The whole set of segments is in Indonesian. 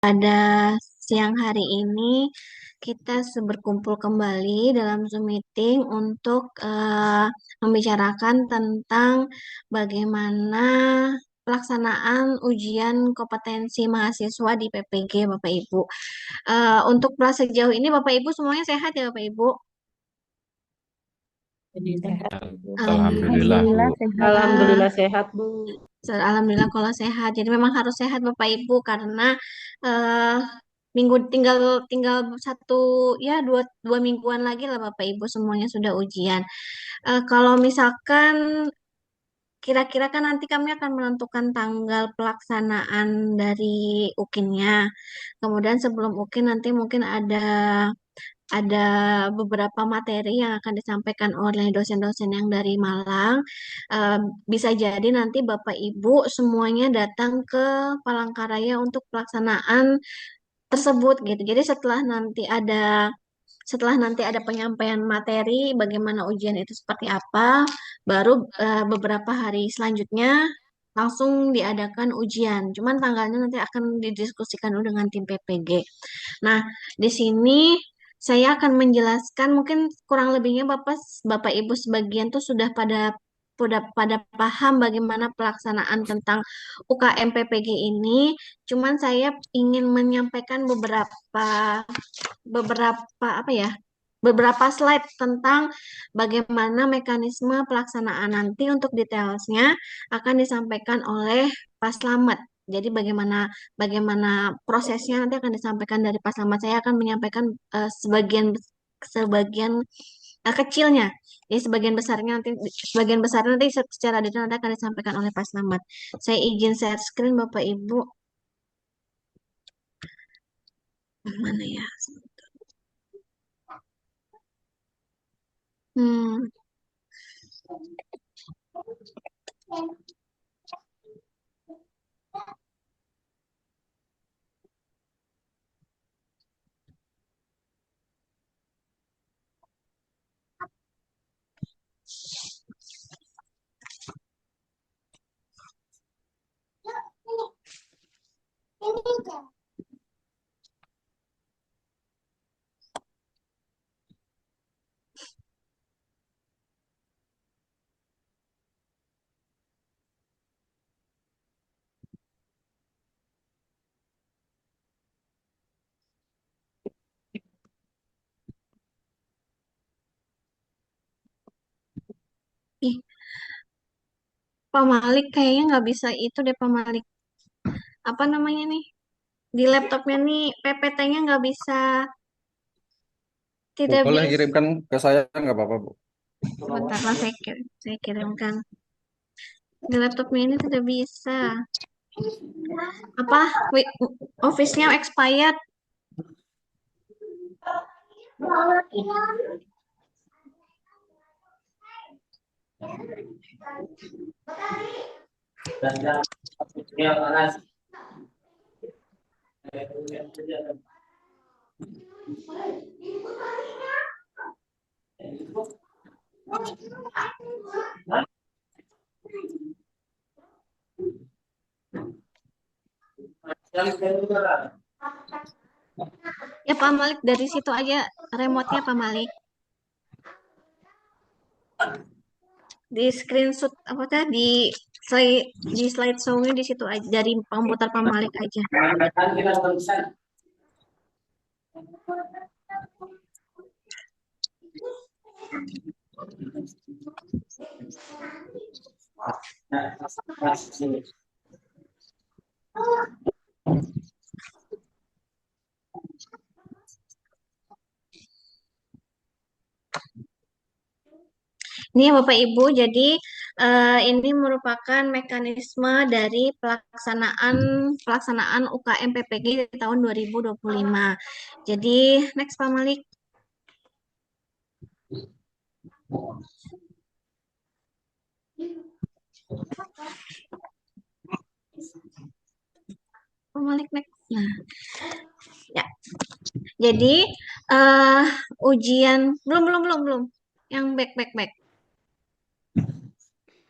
Pada siang hari ini kita berkumpul kembali dalam Zoom meeting untuk membicarakan tentang bagaimana pelaksanaan ujian kompetensi mahasiswa di PPG, Bapak Ibu. Untuk sejauh ini Bapak Ibu semuanya sehat ya Bapak Ibu? Jadi sehat, Bu. Alhamdulillah, Bu. Alhamdulillah sehat. Alhamdulillah sehat, Bu. Alhamdulillah kalau sehat. Jadi memang harus sehat Bapak Ibu karena eh, minggu tinggal tinggal satu ya dua mingguan lagi lah Bapak Ibu semuanya sudah ujian. Kalau misalkan kira-kira kan nanti kami akan menentukan tanggal pelaksanaan dari UKIN-nya. Kemudian sebelum UKIN nanti mungkin ada beberapa materi yang akan disampaikan oleh dosen-dosen yang dari Malang. Eh, Bisa jadi nanti Bapak Ibu semuanya datang ke Palangkaraya untuk pelaksanaan tersebut gitu. Jadi setelah nanti ada penyampaian materi bagaimana ujian itu seperti apa, baru beberapa hari selanjutnya langsung diadakan ujian. Cuman tanggalnya nanti akan didiskusikan dulu dengan tim PPG. Nah, di sini saya akan menjelaskan mungkin kurang lebihnya Bapak Bapak Ibu sebagian tuh sudah pada paham bagaimana pelaksanaan tentang UKM PPG ini. Cuman saya ingin menyampaikan beberapa beberapa apa ya? Beberapa slide tentang bagaimana mekanisme pelaksanaan nanti untuk detailsnya akan disampaikan oleh Pak Slamet. Jadi bagaimana bagaimana prosesnya nanti akan disampaikan dari Pak Slamet. Saya akan menyampaikan sebagian sebagian kecilnya. Jadi sebagian besar nanti secara detail nanti akan disampaikan oleh Pak Slamet. Saya izin share screen Bapak Ibu. Mana ya? Hmm. Ih, Pak Malik kayaknya nggak bisa itu deh Pak Malik. Apa namanya nih? Di laptopnya nih PPT-nya nggak bisa, tidak Boleh bisa. kirimkan ke saya, nggak apa-apa, Bu. Sebentar lah saya kirimkan. Di laptopnya ini tidak bisa. Apa? Office-nya expired. Ya Pak Malik dari situ aja remote-nya Pak Malik. Di screenshot apa teh di slide show-nya di situ aja dari komputer Pak Malik aja. Ini ya Bapak Ibu, jadi ini merupakan mekanisme dari pelaksanaan pelaksanaan UKM PPG di tahun 2025. Jadi next Pak Malik. Pak Malik next. Nah, ya. Jadi eh ujian belum belum belum belum. Yang back.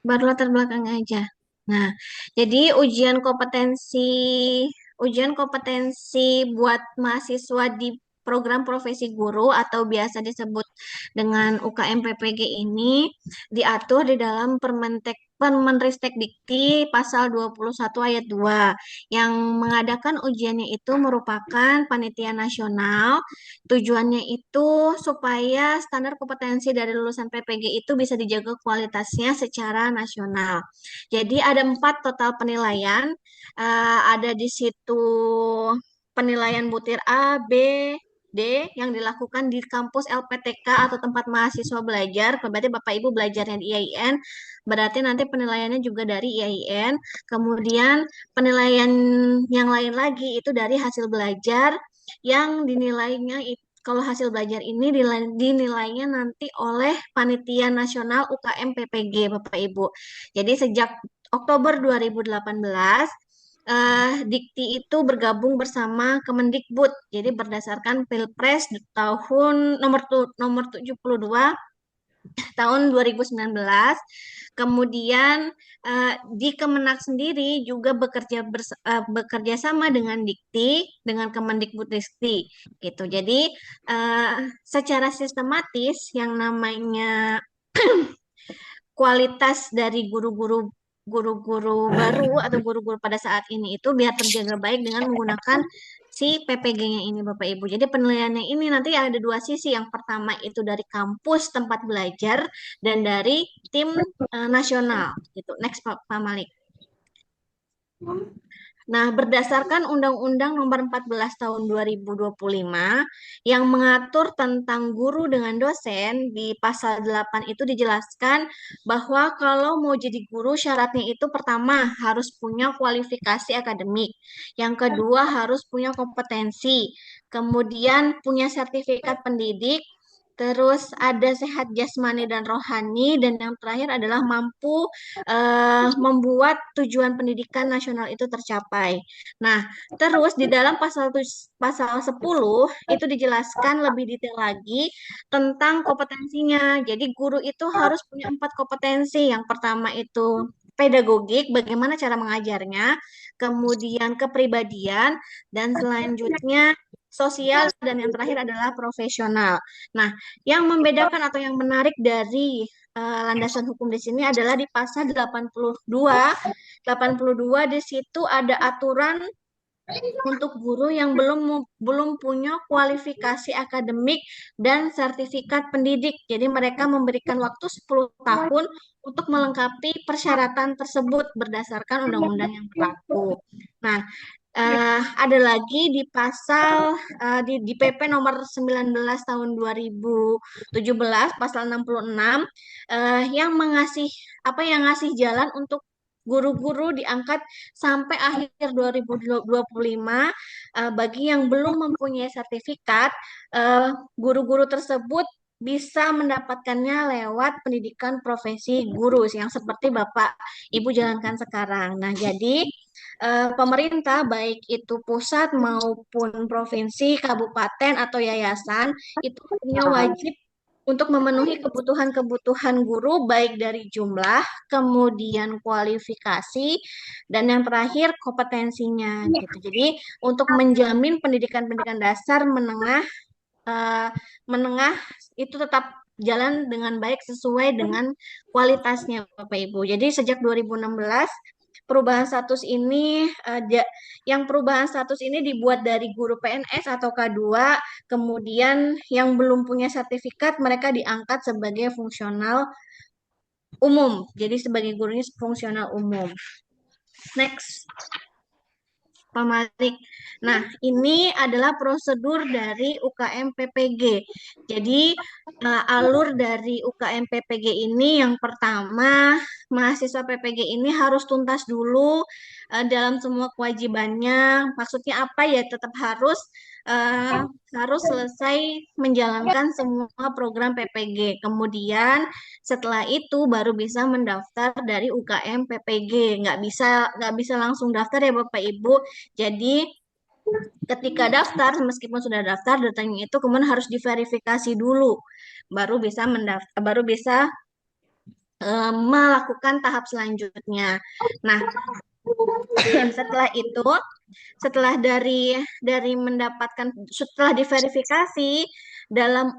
Baru latar belakang aja. Nah, jadi ujian kompetensi ujian kompetensi buat mahasiswa di program profesi guru atau biasa disebut dengan UKM PPG ini diatur di dalam Permenristek Dikti pasal 21 ayat 2 yang mengadakan ujiannya itu merupakan panitia nasional. Tujuannya itu supaya standar kompetensi dari lulusan PPG itu bisa dijaga kualitasnya secara nasional. Jadi ada 4 total penilaian. Ada di situ penilaian butir A, B, D yang dilakukan di kampus LPTK atau tempat mahasiswa belajar. Berarti Bapak Ibu belajarnya di IAIN, berarti nanti penilaiannya juga dari IAIN. Kemudian penilaian yang lain lagi itu dari hasil belajar yang dinilainya kalau hasil belajar ini dinilainya nanti oleh Panitia Nasional UKM PPG, Bapak Ibu. Jadi sejak Oktober 2018, Dikti itu bergabung bersama Kemendikbud. Jadi berdasarkan Pilpres tahun nomor 72 tahun 2019. Kemudian di Kemenak sendiri juga bekerja sama dengan Dikti, dengan Kemendikbudristek gitu. Jadi secara sistematis yang namanya kualitas dari guru-guru baru atau guru-guru pada saat ini itu biar terjaga baik dengan menggunakan si PPG-nya ini Bapak Ibu. Jadi penilaiannya ini nanti ada dua sisi. Yang pertama itu dari kampus tempat belajar dan dari tim nasional gitu. Next Pak Malik. Nah, berdasarkan Undang-Undang Nomor 14 Tahun 2025 yang mengatur tentang guru dengan dosen, di pasal 8 itu dijelaskan bahwa kalau mau jadi guru syaratnya itu pertama harus punya kualifikasi akademik, yang kedua harus punya kompetensi, kemudian punya sertifikat pendidik, terus ada sehat jasmani dan rohani, dan yang terakhir adalah mampu membuat tujuan pendidikan nasional itu tercapai. Nah, terus di dalam pasal 10 itu dijelaskan lebih detail lagi tentang kompetensinya. Jadi guru itu harus punya 4 kompetensi. Yang pertama itu pedagogik, bagaimana cara mengajarnya, kemudian kepribadian, dan selanjutnya sosial, dan yang terakhir adalah profesional. Nah, yang membedakan atau yang menarik dari landasan hukum di sini adalah di pasal 82. 82 di situ ada aturan untuk guru yang belum punya kualifikasi akademik dan sertifikat pendidik. Jadi mereka memberikan waktu 10 tahun untuk melengkapi persyaratan tersebut berdasarkan undang-undang yang berlaku. Nah, ada lagi di pasal di PP nomor 19 tahun 2017 pasal 66 yang ngasih jalan untuk guru-guru diangkat sampai akhir 2025. Bagi yang belum mempunyai sertifikat, guru-guru tersebut bisa mendapatkannya lewat pendidikan profesi guru yang seperti Bapak Ibu jalankan sekarang. Nah, jadi pemerintah baik itu pusat maupun provinsi, kabupaten atau yayasan itu punya wajib untuk memenuhi kebutuhan-kebutuhan guru baik dari jumlah, kemudian kualifikasi, dan yang terakhir kompetensinya gitu. Jadi untuk menjamin pendidikan-pendidikan dasar menengah itu tetap jalan dengan baik sesuai dengan kualitasnya Bapak Ibu. Jadi sejak 2016 perubahan status ini perubahan status ini dibuat dari guru PNS atau K2, kemudian yang belum punya sertifikat mereka diangkat sebagai fungsional umum. Jadi sebagai gurunya fungsional umum. Next. Pak Malik. Nah, ini adalah prosedur dari UKM PPG. Jadi, alur dari UKM PPG ini yang pertama, mahasiswa PPG ini harus tuntas dulu dalam semua kewajibannya. Maksudnya apa ya? Tetap harus selesai menjalankan semua program PPG. Kemudian setelah itu baru bisa mendaftar dari UKM PPG. Nggak bisa langsung daftar ya Bapak Ibu. Jadi ketika daftar, meskipun sudah daftar, datanya itu kemudian harus diverifikasi dulu, baru bisa melakukan tahap selanjutnya. Nah, setelah itu Setelah mendapatkan setelah diverifikasi dalam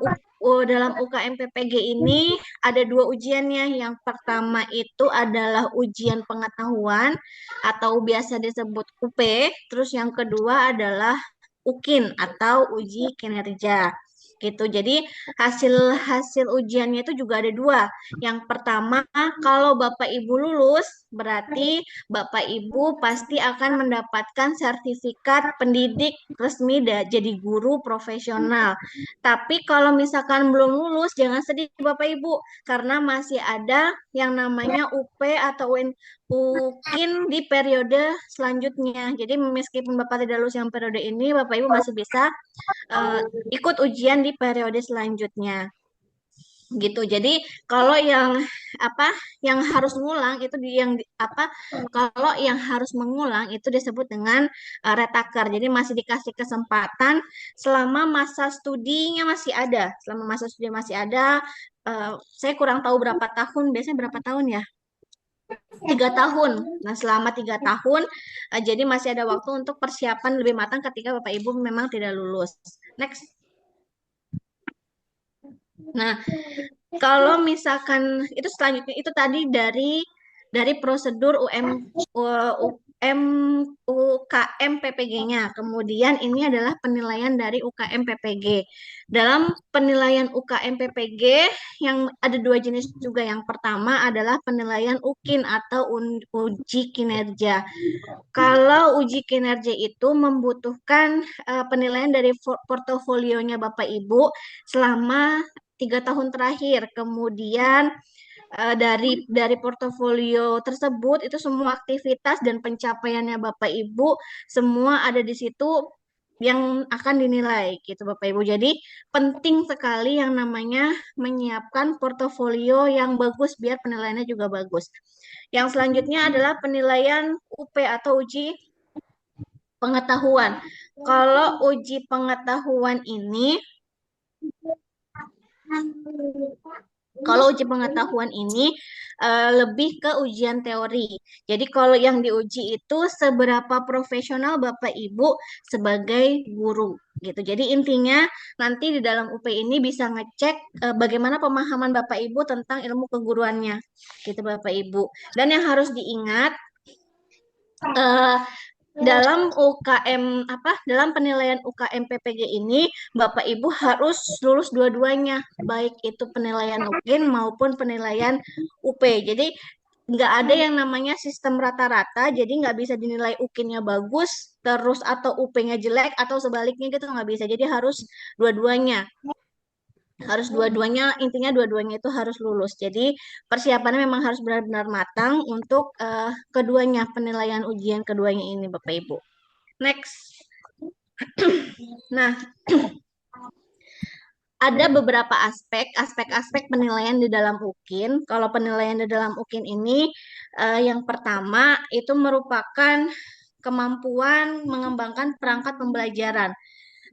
UKM PPG ini ada dua ujiannya. Yang pertama itu adalah ujian pengetahuan atau biasa disebut UP, terus yang kedua adalah UKIN atau uji kinerja gitu. Jadi hasil hasil ujiannya itu juga ada dua. Yang pertama, kalau Bapak Ibu lulus, berarti Bapak Ibu pasti akan mendapatkan sertifikat pendidik resmi jadi guru profesional. Tapi kalau misalkan belum lulus, jangan sedih Bapak Ibu, karena masih ada yang namanya UP atau UKIN di periode selanjutnya. Jadi meskipun Bapak tidak lulus yang periode ini, Bapak Ibu masih bisa eh, ikut ujian di periode selanjutnya gitu. Jadi kalau yang apa yang harus ngulang itu kalau yang harus mengulang itu disebut dengan retaker. Jadi masih dikasih kesempatan selama masa studinya masih ada. Selama masa studi masih ada, saya kurang tahu berapa tahun, biasanya berapa tahun ya? 3 tahun. Nah, selama 3 tahun, jadi masih ada waktu untuk persiapan lebih matang ketika Bapak Ibu memang tidak lulus. Next. Nah, kalau misalkan itu selanjutnya itu tadi dari prosedur UM UKM PPG-nya. Kemudian ini adalah penilaian dari UKM PPG. Dalam penilaian UKM PPG yang ada dua jenis juga. Yang pertama adalah penilaian UKIN atau uji kinerja. Kalau uji kinerja itu membutuhkan penilaian dari portofolionya Bapak Ibu selama 3 tahun terakhir. Kemudian dari portofolio tersebut itu semua aktivitas dan pencapaiannya Bapak Ibu semua ada di situ yang akan dinilai gitu Bapak Ibu. Jadi penting sekali yang namanya menyiapkan portofolio yang bagus biar penilaiannya juga bagus. Yang selanjutnya adalah penilaian UP atau uji pengetahuan. Kalau uji pengetahuan ini Kalau uji pengetahuan ini lebih ke ujian teori. Jadi kalau yang diuji itu seberapa profesional Bapak Ibu sebagai guru gitu. Jadi intinya nanti di dalam UP ini bisa ngecek bagaimana pemahaman Bapak Ibu tentang ilmu keguruannya gitu Bapak Ibu. Dan yang harus diingat eh, dalam dalam penilaian UKM PPG ini Bapak Ibu harus lulus dua-duanya, baik itu penilaian UKIN maupun penilaian UP. Jadi nggak ada yang namanya sistem rata-rata, jadi nggak bisa dinilai UKIN-nya bagus terus atau UP-nya jelek atau sebaliknya gitu nggak bisa. Jadi dua-duanya intinya dua-duanya itu harus lulus. Jadi persiapannya memang harus benar-benar matang untuk keduanya, penilaian ujian keduanya ini Bapak Ibu. Next. Nah, ada beberapa aspek penilaian di dalam UKIN. Kalau penilaian di dalam UKIN ini yang pertama itu merupakan kemampuan mengembangkan perangkat pembelajaran.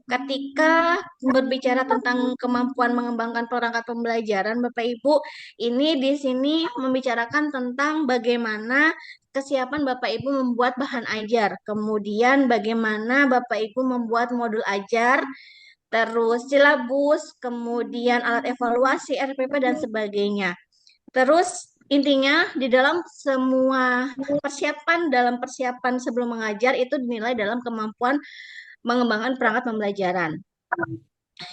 Ketika berbicara tentang kemampuan mengembangkan perangkat pembelajaran, Bapak Ibu, ini di sini membicarakan tentang bagaimana kesiapan Bapak Ibu membuat bahan ajar, kemudian bagaimana Bapak Ibu membuat modul ajar, terus silabus, kemudian alat evaluasi, RPP, dan sebagainya. Terus intinya di dalam semua dalam persiapan sebelum mengajar itu dinilai dalam kemampuan mengembangkan perangkat pembelajaran.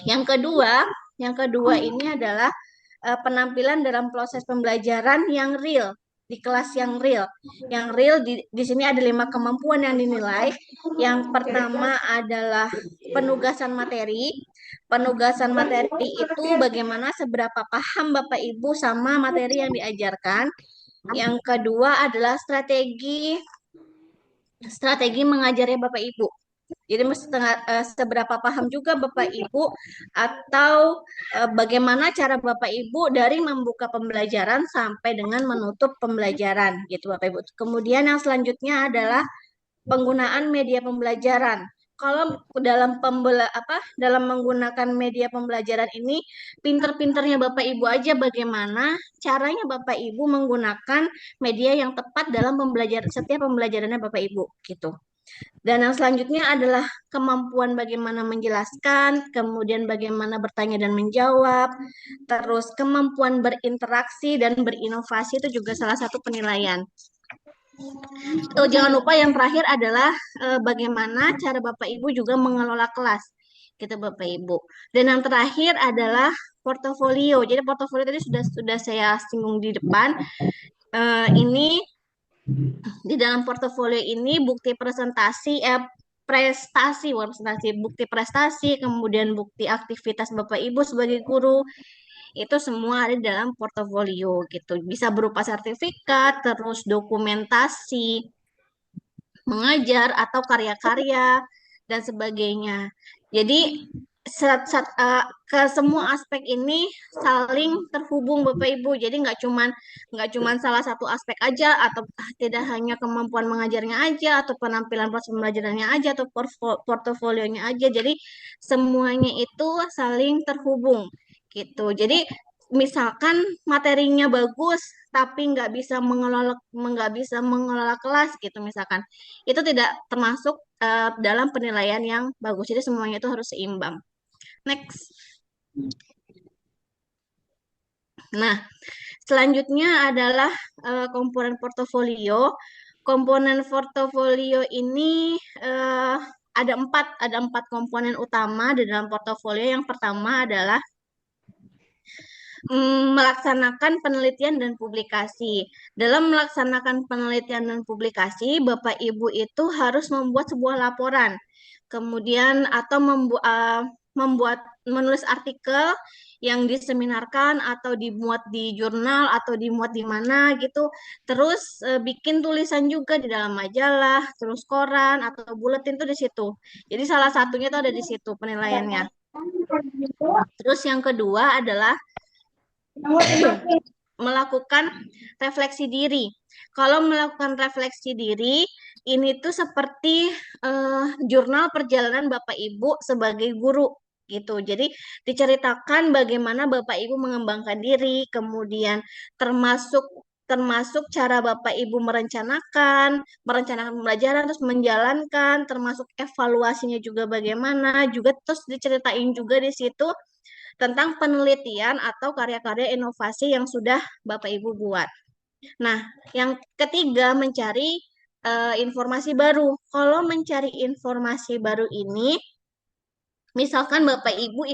Yang kedua, ini adalah penampilan dalam proses pembelajaran yang real di kelas yang real. Yang real di sini ada 5 kemampuan yang dinilai. Yang pertama adalah penugasan materi. Penugasan materi itu bagaimana seberapa paham Bapak Ibu sama materi yang diajarkan. Yang kedua adalah strategi mengajarnya Bapak Ibu. Jadi seberapa paham juga Bapak Ibu atau bagaimana cara Bapak Ibu dari membuka pembelajaran sampai dengan menutup pembelajaran gitu Bapak Ibu. Kemudian yang selanjutnya adalah penggunaan media pembelajaran. Kalau dalam menggunakan media pembelajaran ini pinter-pinternya Bapak Ibu aja bagaimana caranya Bapak Ibu menggunakan media yang tepat dalam setiap pembelajarannya Bapak Ibu gitu. Dan yang selanjutnya adalah kemampuan bagaimana menjelaskan, kemudian bagaimana bertanya dan menjawab, terus kemampuan berinteraksi dan berinovasi itu juga salah satu penilaian. Oh, jangan lupa yang terakhir adalah bagaimana cara Bapak Ibu juga mengelola kelas, gitu Bapak Ibu. Dan yang terakhir adalah portofolio. Jadi portofolio tadi sudah saya singgung di depan. Ini di dalam portofolio ini bukti prestasi, bukan presentasi, bukti prestasi, kemudian bukti aktivitas Bapak Ibu sebagai guru, itu semua ada di dalam portofolio gitu. Bisa berupa sertifikat, terus dokumentasi mengajar atau karya-karya dan sebagainya. Jadi ke semua aspek ini saling terhubung Bapak Ibu. Jadi nggak cuman salah satu aspek aja atau tidak hanya kemampuan mengajarnya aja atau penampilan proses pembelajarannya aja atau portofolionya aja. Jadi semuanya itu saling terhubung gitu. Jadi misalkan materinya bagus tapi nggak bisa mengelola kelas gitu misalkan itu tidak termasuk dalam penilaian yang bagus. Jadi semuanya itu harus seimbang. Next. Nah, selanjutnya adalah komponen portofolio. Komponen portofolio ini ada empat komponen utama di dalam portofolio. Yang pertama adalah melaksanakan penelitian dan publikasi. Dalam melaksanakan penelitian dan publikasi, Bapak Ibu itu harus membuat sebuah laporan, kemudian atau membuat menulis artikel yang diseminarkan atau dimuat di jurnal atau dimuat di mana gitu. Terus bikin tulisan juga di dalam majalah, terus koran atau buletin tuh di situ. Jadi salah satunya tuh ada di situ penilaiannya. Terus yang kedua adalah melakukan refleksi diri. Kalau melakukan refleksi diri, ini tuh seperti jurnal perjalanan Bapak Ibu sebagai guru gitu. Jadi diceritakan bagaimana Bapak Ibu mengembangkan diri, kemudian termasuk termasuk cara Bapak Ibu merencanakan pembelajaran, terus menjalankan, termasuk evaluasinya juga bagaimana, juga terus diceritain juga di situ tentang penelitian atau karya-karya inovasi yang sudah Bapak Ibu buat. Nah, yang ketiga mencari informasi baru. Kalau mencari informasi baru ini, misalkan Bapak Ibu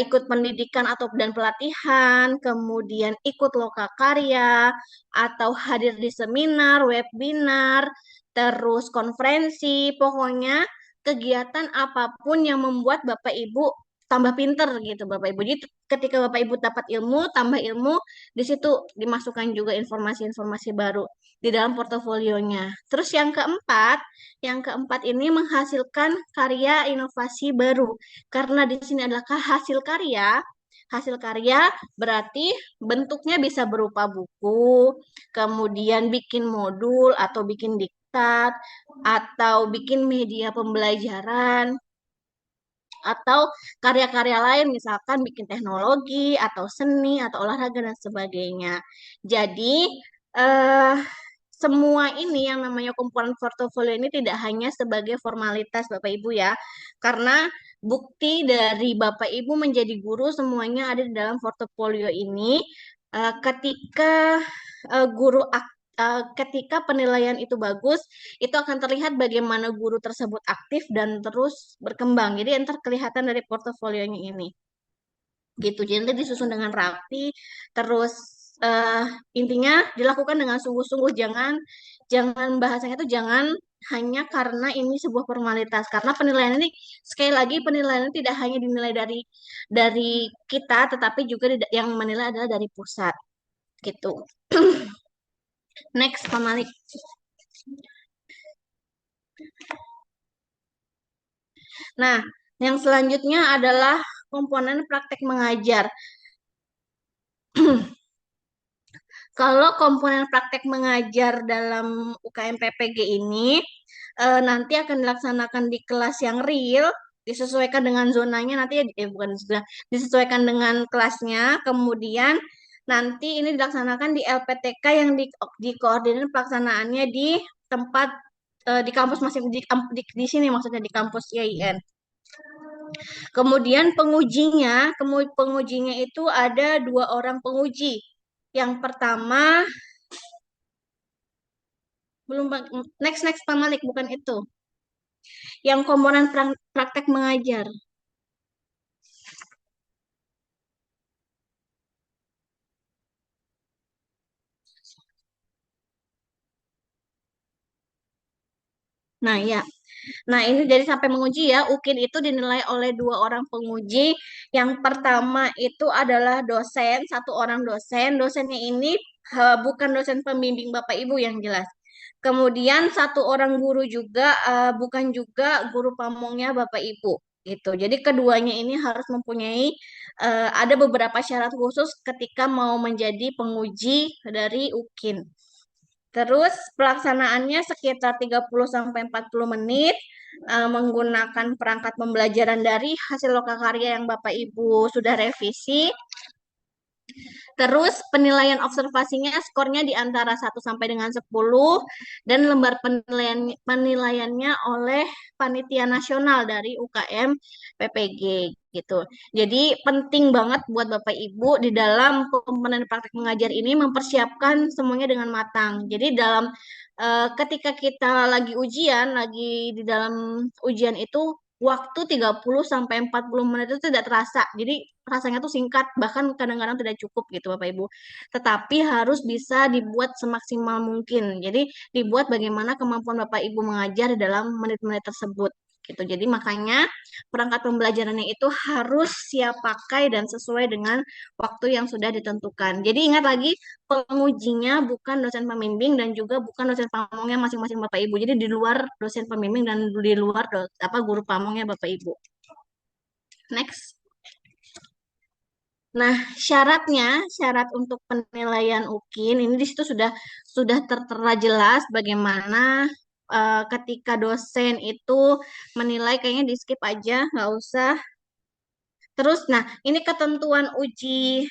ikut pendidikan atau dan pelatihan, kemudian ikut lokakarya atau hadir di seminar, webinar, terus konferensi, pokoknya kegiatan apapun yang membuat Bapak Ibu tambah pinter gitu Bapak Ibu. Jadi ketika Bapak Ibu dapat ilmu, tambah ilmu, di situ dimasukkan juga informasi-informasi baru di dalam portofolionya. Terus yang keempat ini menghasilkan karya inovasi baru. Karena di sini adalah hasil karya berarti bentuknya bisa berupa buku, kemudian bikin modul atau bikin diktat, atau bikin media pembelajaran, atau karya-karya lain misalkan bikin teknologi atau seni atau olahraga dan sebagainya. Jadi eh, semua ini yang namanya komponen portofolio ini tidak hanya sebagai formalitas Bapak Ibu ya, karena bukti dari Bapak Ibu menjadi guru semuanya ada di dalam portofolio ini. Ketika ketika penilaian itu bagus, itu akan terlihat bagaimana guru tersebut aktif dan terus berkembang. Jadi yang terkelihatan dari portofolionya ini. Gitu. Jadi nanti disusun dengan rapi, terus eh, intinya dilakukan dengan sungguh-sungguh, jangan bahasanya itu jangan hanya karena ini sebuah formalitas. Karena penilaian ini sekali lagi penilaian ini tidak hanya dinilai dari kita, tetapi juga yang menilai adalah dari pusat. Gitu. Next, Pak Malik. Nah, yang selanjutnya adalah komponen praktek mengajar. Kalau komponen praktek mengajar dalam UKM PPG ini nanti akan dilaksanakan di kelas yang real, disesuaikan dengan zonanya nanti bukan zona, disesuaikan dengan kelasnya. Kemudian nanti ini dilaksanakan di LPTK yang dikoordinir pelaksanaannya di tempat di kampus masing di sini maksudnya di kampus IAIN. Kemudian pengujinya itu ada dua orang penguji. Yang pertama, belum next next Pak Malik, bukan itu. Yang komponen praktek mengajar. Nah, ya. Nah, ini jadi sampai menguji ya, UKIN itu dinilai oleh dua orang penguji. Yang pertama itu adalah dosen, satu orang dosen. Dosennya ini bukan dosen pembimbing Bapak Ibu yang jelas. Kemudian satu orang guru juga, bukan juga guru pamongnya Bapak Ibu. Gitu. Jadi keduanya ini harus mempunyai ada beberapa syarat khusus ketika mau menjadi penguji dari UKIN. Terus pelaksanaannya sekitar 30 sampai 40 menit menggunakan perangkat pembelajaran dari hasil lokakarya yang Bapak Ibu sudah revisi. Terus penilaian observasinya skornya di antara 1 sampai dengan 10 dan lembar penilaiannya oleh panitia nasional dari UKM PPG gitu. Jadi penting banget buat Bapak Ibu di dalam komponen praktek mengajar ini mempersiapkan semuanya dengan matang. Jadi dalam ketika kita lagi di dalam ujian itu waktu 30 sampai 40 menit itu tidak terasa. Jadi rasanya tuh singkat, bahkan kadang-kadang tidak cukup gitu Bapak Ibu. Tetapi harus bisa dibuat semaksimal mungkin. Jadi dibuat bagaimana kemampuan Bapak Ibu mengajar di dalam menit-menit tersebut gitu. Jadi makanya perangkat pembelajarannya itu harus siap pakai dan sesuai dengan waktu yang sudah ditentukan. Jadi ingat lagi pengujinya bukan dosen pembimbing dan juga bukan dosen pamongnya masing-masing Bapak Ibu. Jadi di luar dosen pembimbing dan di luar guru pamongnya Bapak Ibu. Next. Nah, syarat untuk penilaian UKIN ini di situ sudah tertera jelas bagaimana ketika dosen itu menilai, kayaknya di skip aja, nggak usah. Terus, nah ini ketentuan uji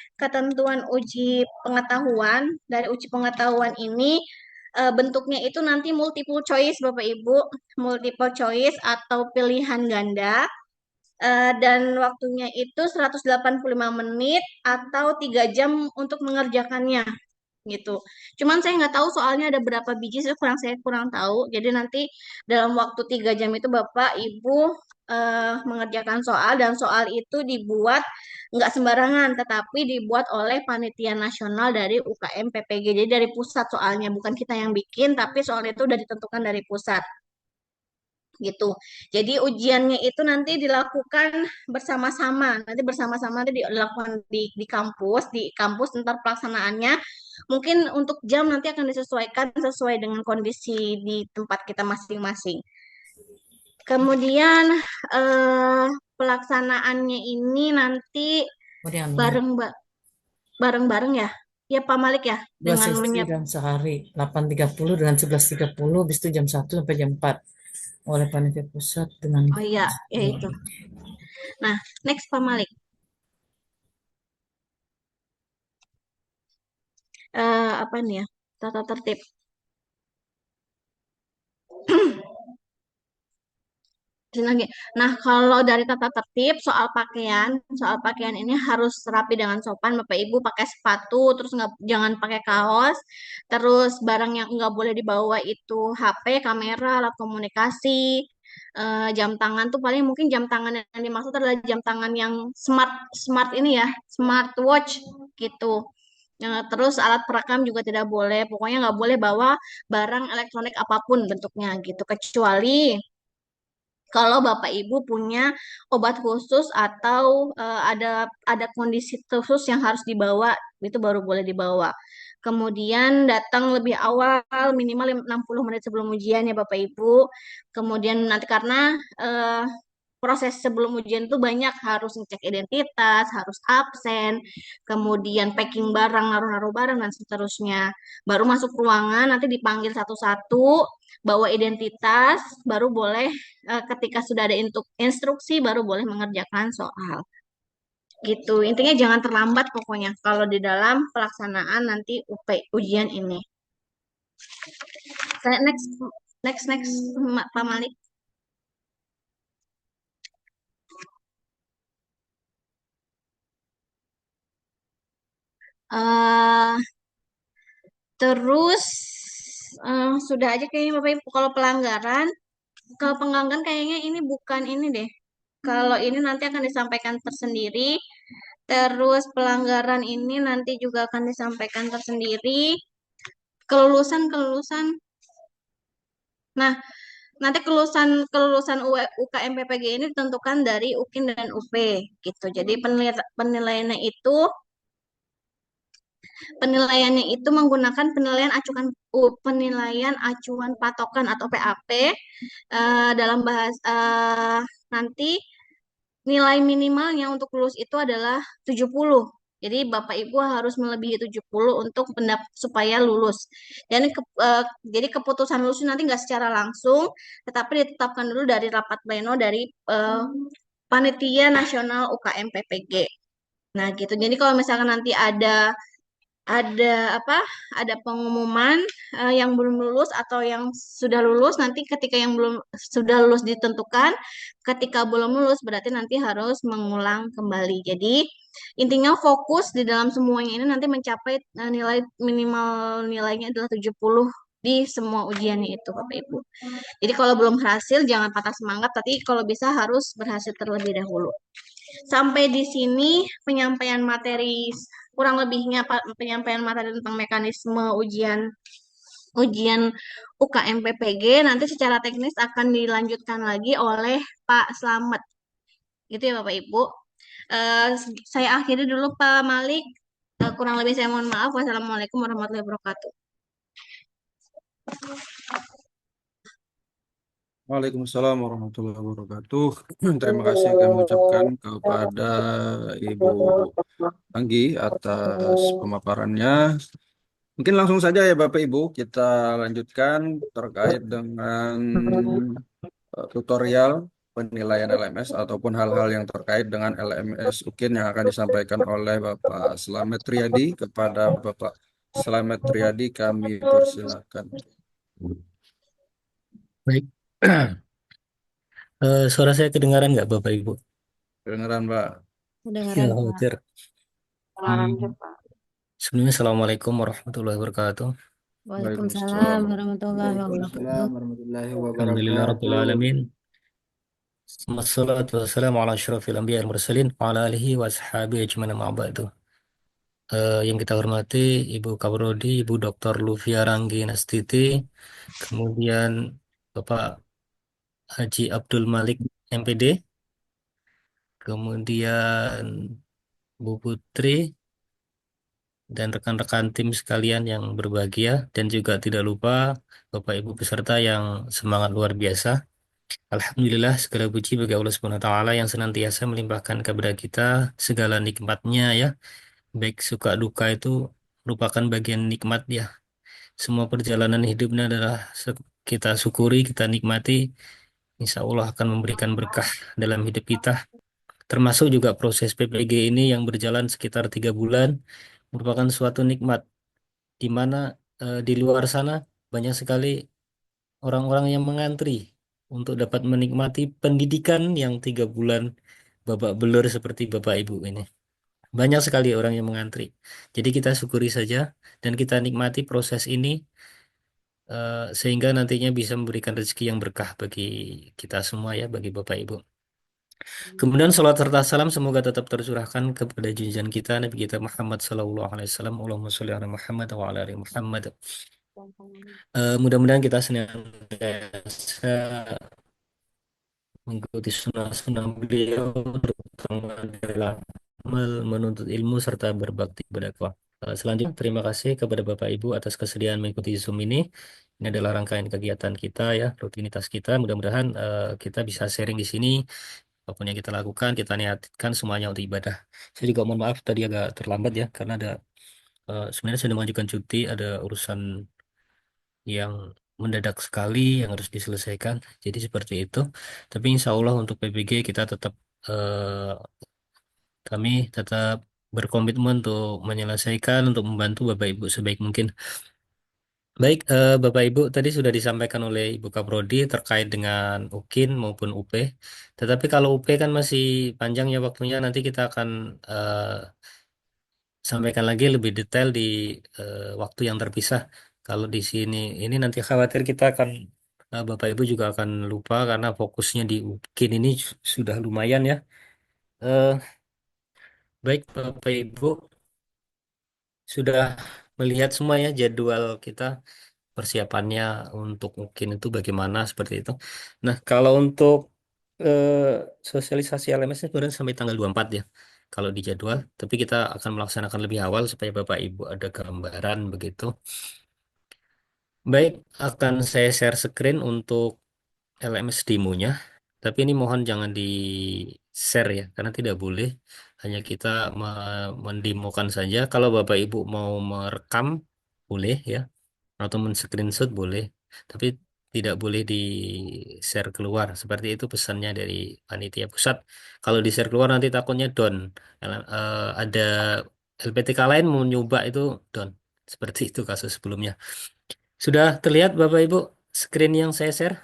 pengetahuan. Dari uji pengetahuan ini bentuknya itu nanti multiple choice Bapak Ibu, multiple choice atau pilihan ganda. Dan waktunya itu 185 menit atau 3 jam untuk mengerjakannya gitu. Cuman saya nggak tahu soalnya ada berapa biji, saya kurang tahu. Jadi nanti dalam waktu 3 jam itu Bapak Ibu mengerjakan soal, dan soal itu dibuat nggak sembarangan, tetapi dibuat oleh panitia nasional dari UKM PPG. Jadi dari pusat soalnya, bukan kita yang bikin, tapi soal itu udah ditentukan dari pusat gitu. Jadi ujiannya itu nanti dilakukan bersama-sama. Nanti bersama-sama nanti dilakukan di kampus ntar pelaksanaannya. Mungkin untuk jam nanti akan disesuaikan sesuai dengan kondisi di tempat kita masing-masing. Kemudian pelaksanaannya ini nanti bareng bareng ya. Ya Pak Malik ya, Dua dengan sesi dalam sehari, 8.30 dengan 11.30, habis itu jam 1 sampai jam 4 oleh panitia pusat dengan Oh iya, ya itu. Nah, next Pak Malik. Apa nih ya? Tata tertib. Sini lagi. Nah, kalau dari tata tertib soal pakaian ini harus rapi dengan sopan, Bapak Ibu pakai sepatu, terus jangan pakai kaos, terus barang yang nggak boleh dibawa itu HP, kamera, alat komunikasi, jam tangan tuh paling mungkin jam tangan yang dimaksud adalah jam tangan yang smart smart ini ya, smartwatch gitu. Terus alat perekam juga tidak boleh, pokoknya nggak boleh bawa barang elektronik apapun bentuknya gitu, kecuali kalau Bapak Ibu punya obat khusus atau ada kondisi khusus yang harus dibawa, itu baru boleh dibawa. Kemudian datang lebih awal, minimal 60 menit sebelum ujian ya Bapak Ibu. Kemudian nanti karena eh, proses sebelum ujian itu banyak, harus ngecek identitas, harus absen, kemudian packing barang, naruh-naruh barang, dan seterusnya. Baru masuk ruangan, nanti dipanggil satu-satu, bawa identitas, baru boleh ketika sudah ada instruksi baru boleh mengerjakan soal. Gitu. Intinya jangan terlambat pokoknya kalau di dalam pelaksanaan nanti ujian ini. Saya next Next, Pak Malik. eh Terus sudah aja kayaknya Bapak Ibu. Kalau pelanggaran kayaknya ini bukan ini deh. Kalau ini nanti akan disampaikan tersendiri. Terus pelanggaran ini nanti juga akan disampaikan tersendiri. Kelulusan. Nah, nanti kelulusan kelulusan UKM PPG ini ditentukan dari UKIN dan UP gitu. Jadi penilaiannya itu menggunakan penilaian acuan patokan atau PAP, dalam nanti nilai minimalnya untuk lulus itu adalah 70. Jadi Bapak Ibu harus melebihi 70 untuk supaya lulus. Jadi keputusan lulus nanti nggak secara langsung, tetapi ditetapkan dulu dari rapat pleno dari Panitia Nasional UKM PPG. Nah, gitu. Jadi kalau misalkan nanti ada apa ada pengumuman yang belum lulus atau yang sudah lulus, nanti ketika yang belum sudah lulus ditentukan, ketika belum lulus berarti nanti harus mengulang kembali. Jadi intinya fokus di dalam semuanya ini nanti mencapai nilai minimal nilainya adalah 70 di semua ujiannya itu Bapak Ibu. Jadi kalau belum berhasil jangan patah semangat, tapi kalau bisa harus berhasil terlebih dahulu. Sampai di sini penyampaian materi, kurang lebihnya penyampaian materi tentang mekanisme ujian ujian UKM PPG. Nanti secara teknis akan dilanjutkan lagi oleh Pak Slamet. Gitu ya Bapak Ibu. Eh, saya akhiri dulu Pak Malik. Kurang lebih saya mohon maaf. Wassalamualaikum warahmatullahi wabarakatuh. Waalaikumsalam warahmatullahi wabarakatuh. Terima kasih kami ucapkan kepada Ibu Anggi atas pemaparannya. Mungkin langsung saja ya Bapak Ibu, kita lanjutkan terkait dengan tutorial penilaian LMS ataupun hal-hal yang terkait dengan LMS UKIN yang akan disampaikan oleh Bapak Slamet Riyadi. Kepada Bapak Slamet Riyadi kami persilakan. Baik. Suara saya kedengaran nggak Bapak Ibu? Kedengaran Pak. Ya, Kedengaran Pak. khawatir. Hmm. Sebelumnya Assalamualaikum warahmatullahi wabarakatuh. Waalaikumsalam warahmatullahi wabarakatuh. Waalaikumsalam warahmatullahi Alhamdulillah Rabbil wabarakatuh. Alamin. Wassalatu wassalamu ala asyrafil anbiya wal mursalin wa ala alihi wa ashabihi ajmain amma ba'du. Yang kita hormati Ibu Kaprodi, Ibu Dr. Lufia Ranggi Nastiti, kemudian Bapak Haji Abdul Malik MPD, kemudian Bu Putri, dan rekan-rekan tim sekalian yang berbahagia, dan juga tidak lupa Bapak Ibu peserta yang semangat luar biasa. Alhamdulillah segala puji bagi Allah Subhanahu wa taala yang senantiasa melimpahkan kepada kita segala nikmatnya ya. Baik suka duka itu merupakan bagian nikmat ya. Semua perjalanan hidupnya adalah kita syukuri, kita nikmati. Insya Allah akan memberikan berkah dalam hidup kita. Termasuk juga proses PPG ini yang berjalan sekitar 3 bulan merupakan suatu nikmat di mana di luar sana banyak sekali orang-orang yang mengantri untuk dapat menikmati pendidikan yang 3 bulan babak belur seperti Bapak Ibu ini. Banyak sekali orang yang mengantri. Jadi kita syukuri saja dan kita nikmati proses ini sehingga nantinya bisa memberikan rezeki yang berkah bagi kita semua ya, bagi Bapak Ibu. Kemudian salat serta salam semoga tetap tercurahkan kepada junjungan kita Nabi kita Muhammad sallallahu alaihi wasallam. Allahumma sholli ala Muhammad wa ala ali Muhammad. Mudah-mudahan kita senantiasa mengikuti sunnah-sunnah beliau, terutama dalam amal, menuntut ilmu, serta berbakti berdakwah. Selanjutnya, terima kasih kepada Bapak Ibu atas kesediaan mengikuti Zoom ini. Ini adalah rangkaian kegiatan kita ya, rutinitas kita. Mudah-mudahan kita bisa sharing di sini. Apapun yang kita lakukan, kita niatkan semuanya untuk ibadah. Saya juga mohon maaf tadi agak terlambat ya, karena ada sebenarnya saya sudah mengajukan cuti, ada urusan yang mendadak sekali yang harus diselesaikan. Jadi seperti itu. Tapi insya Allah untuk PBG kita tetap kami tetap berkomitmen untuk menyelesaikan, untuk membantu Bapak Ibu sebaik mungkin. Baik, Bapak Ibu, tadi sudah disampaikan oleh Ibu Kaprodi terkait dengan UKIN maupun UP. Tetapi kalau UP kan masih panjang ya waktunya, nanti kita akan sampaikan lagi lebih detail di waktu yang terpisah. Kalau di sini, ini nanti khawatir kita akan, Bapak Ibu juga akan lupa karena fokusnya di UKIN ini sudah lumayan ya. Eh, baik, Bapak Ibu, sudah melihat semua ya jadwal kita persiapannya untuk mungkin itu bagaimana seperti itu. Nah, kalau untuk eh, sosialisasi LMS-nya sebenarnya sampai tanggal 24 ya. Kalau di jadwal, tapi kita akan melaksanakan lebih awal supaya Bapak Ibu ada gambaran begitu. Baik, akan saya share screen untuk LMS demonya. Tapi ini mohon jangan di-share ya, karena tidak boleh. Hanya kita mendemokan saja. Kalau Bapak Ibu mau merekam, boleh ya atau men-screenshot boleh, tapi tidak boleh di-share keluar. Seperti itu pesannya dari panitia pusat. Kalau di-share keluar nanti takutnya down. Ada LPTK lain mau nyoba itu down. Seperti itu kasus sebelumnya. Sudah terlihat Bapak Ibu screen yang saya share?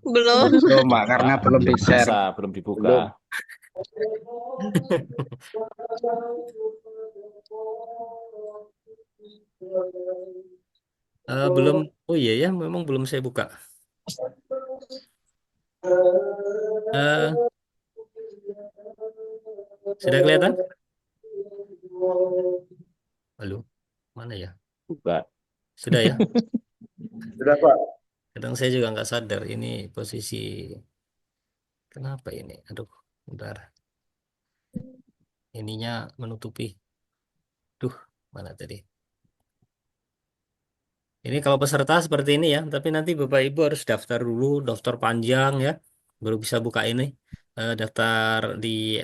Belum. Belum, Mak, karena Pak, belum belum di-share. bisa, belum dibuka. Belum. Belum. Oh iya ya, memang belum saya buka. Eh, sudah kelihatan? Halo, mana ya? Buka. Sudah ya? Sudah, Pak. Kadang saya juga nggak sadar ini posisi. Kenapa ini? Aduh, bentar. Ininya menutupi. Duh, mana tadi? Ini kalau peserta seperti ini ya, tapi nanti Bapak Ibu harus daftar dulu, daftar panjang ya, baru bisa buka ini. Daftar di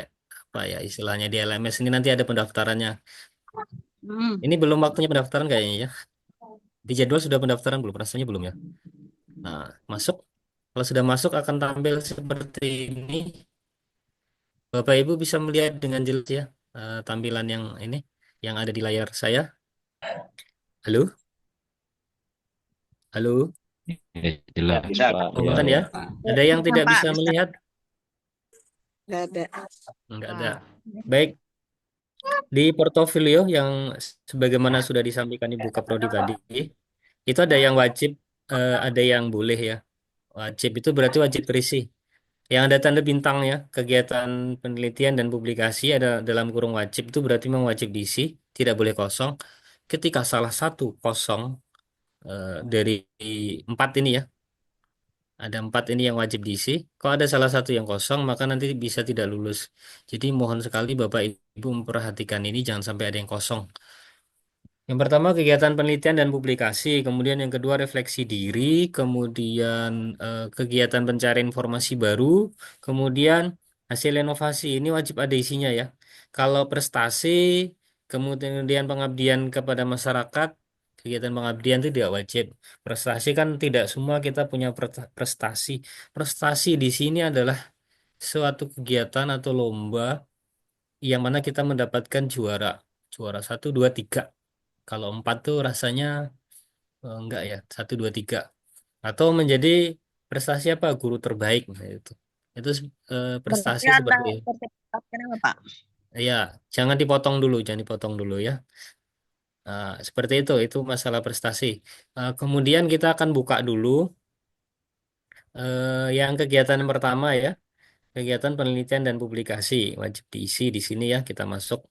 apa ya istilahnya di LMS ini nanti ada pendaftarannya. Hmm. Ini belum waktunya pendaftaran kayaknya ya. Di jadwal sudah pendaftaran belum? Rasanya belum ya. Nah, masuk. Kalau sudah masuk akan tampil seperti ini. Bapak Ibu bisa melihat dengan jelas ya tampilan yang ini yang ada di layar saya. Halo, halo. Ya, jelas, Bisa. Pak. Oh, Ya, bukan ya? ya. Ada yang Bisa, tidak Pak, bisa bisa. melihat? Nggak ada. Enggak ada. Baik, di portofolio yang sebagaimana sudah disampaikan Ibu Kaprodi tadi, itu ada yang wajib, ada yang boleh ya. Wajib itu berarti wajib terisi. Yang ada tanda bintang ya, kegiatan penelitian dan publikasi ada dalam kurung wajib itu berarti memang wajib diisi, tidak boleh kosong. Ketika salah satu kosong dari empat ini ya, ada empat ini yang wajib diisi. Kalau ada salah satu yang kosong, maka nanti bisa tidak lulus. Jadi mohon sekali Bapak Ibu memperhatikan ini, jangan sampai ada yang kosong. Yang pertama kegiatan penelitian dan publikasi, kemudian yang kedua refleksi diri, kemudian kegiatan pencarian informasi baru, kemudian hasil inovasi ini wajib ada isinya ya. Kalau prestasi, kemudian pengabdian kepada masyarakat, kegiatan pengabdian itu tidak wajib. Prestasi kan tidak semua kita punya prestasi. Prestasi di sini adalah suatu kegiatan atau lomba yang mana kita mendapatkan juara, juara satu, dua, tiga. Kalau empat tuh rasanya enggak ya, satu, dua, tiga. Atau menjadi prestasi apa? Guru terbaik. Nah, itu. Itu Berarti prestasi ada seperti itu. sertifikatnya apa, Pak? Ya, jangan dipotong dulu, jangan dipotong dulu ya. Nah, seperti itu masalah prestasi. Kemudian kita akan buka dulu yang kegiatan yang pertama ya, kegiatan penelitian dan publikasi wajib diisi di sini ya, kita masuk.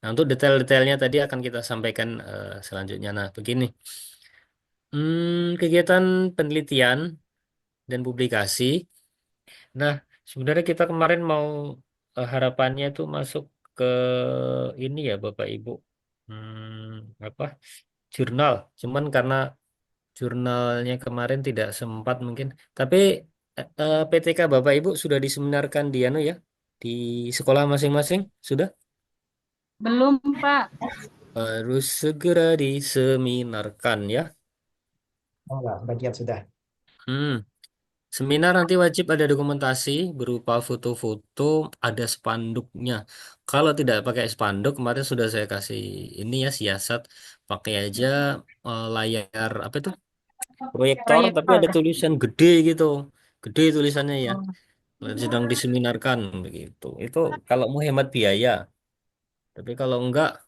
Nah, untuk detail-detailnya tadi akan kita sampaikan selanjutnya. Nah, begini. Kegiatan penelitian dan publikasi. Nah, sebenarnya kita kemarin mau harapannya itu masuk ke ini ya Bapak Ibu. Apa? Jurnal. Cuman karena jurnalnya kemarin tidak sempat mungkin. Tapi PTK Bapak Ibu sudah diseminarkan di anu ya di sekolah masing-masing sudah Belum, Pak. harus segera diseminarkan ya. Oh, enggak, bagian sudah. Hmm. Seminar nanti wajib ada dokumentasi berupa foto-foto, ada spanduknya. Kalau tidak pakai spanduk, kemarin sudah saya kasih ini ya siasat, pakai aja layar apa itu proyektor, tapi Proyektor. ada tulisan gede gitu, gede tulisannya ya. Oh, Sedang diseminarkan begitu. Itu kalau mau hemat biaya. Tapi kalau enggak,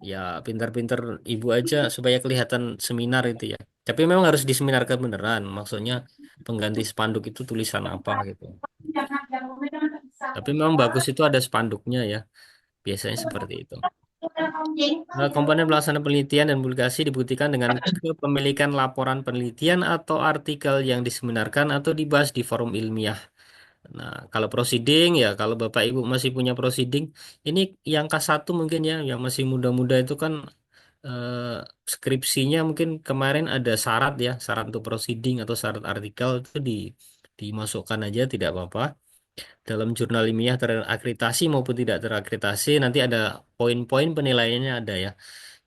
ya pintar-pintar ibu aja supaya kelihatan seminar itu ya. Tapi memang harus diseminarkan beneran. Maksudnya pengganti spanduk itu tulisan apa gitu. Tapi memang bagus itu ada spanduknya ya. Biasanya seperti itu. Komponen pelaksana penelitian dan publikasi dibuktikan dengan kepemilikan laporan penelitian atau artikel yang diseminarkan atau dibahas di forum ilmiah. Nah, kalau proceeding ya, kalau Bapak Ibu masih punya proceeding, ini yang K1 mungkin ya, yang masih muda-muda itu kan eh, skripsinya mungkin kemarin ada syarat ya, syarat untuk proceeding atau syarat artikel itu dimasukkan aja tidak apa-apa. Dalam jurnal ilmiah terakreditasi maupun tidak terakreditasi, nanti ada poin-poin penilaiannya ada ya.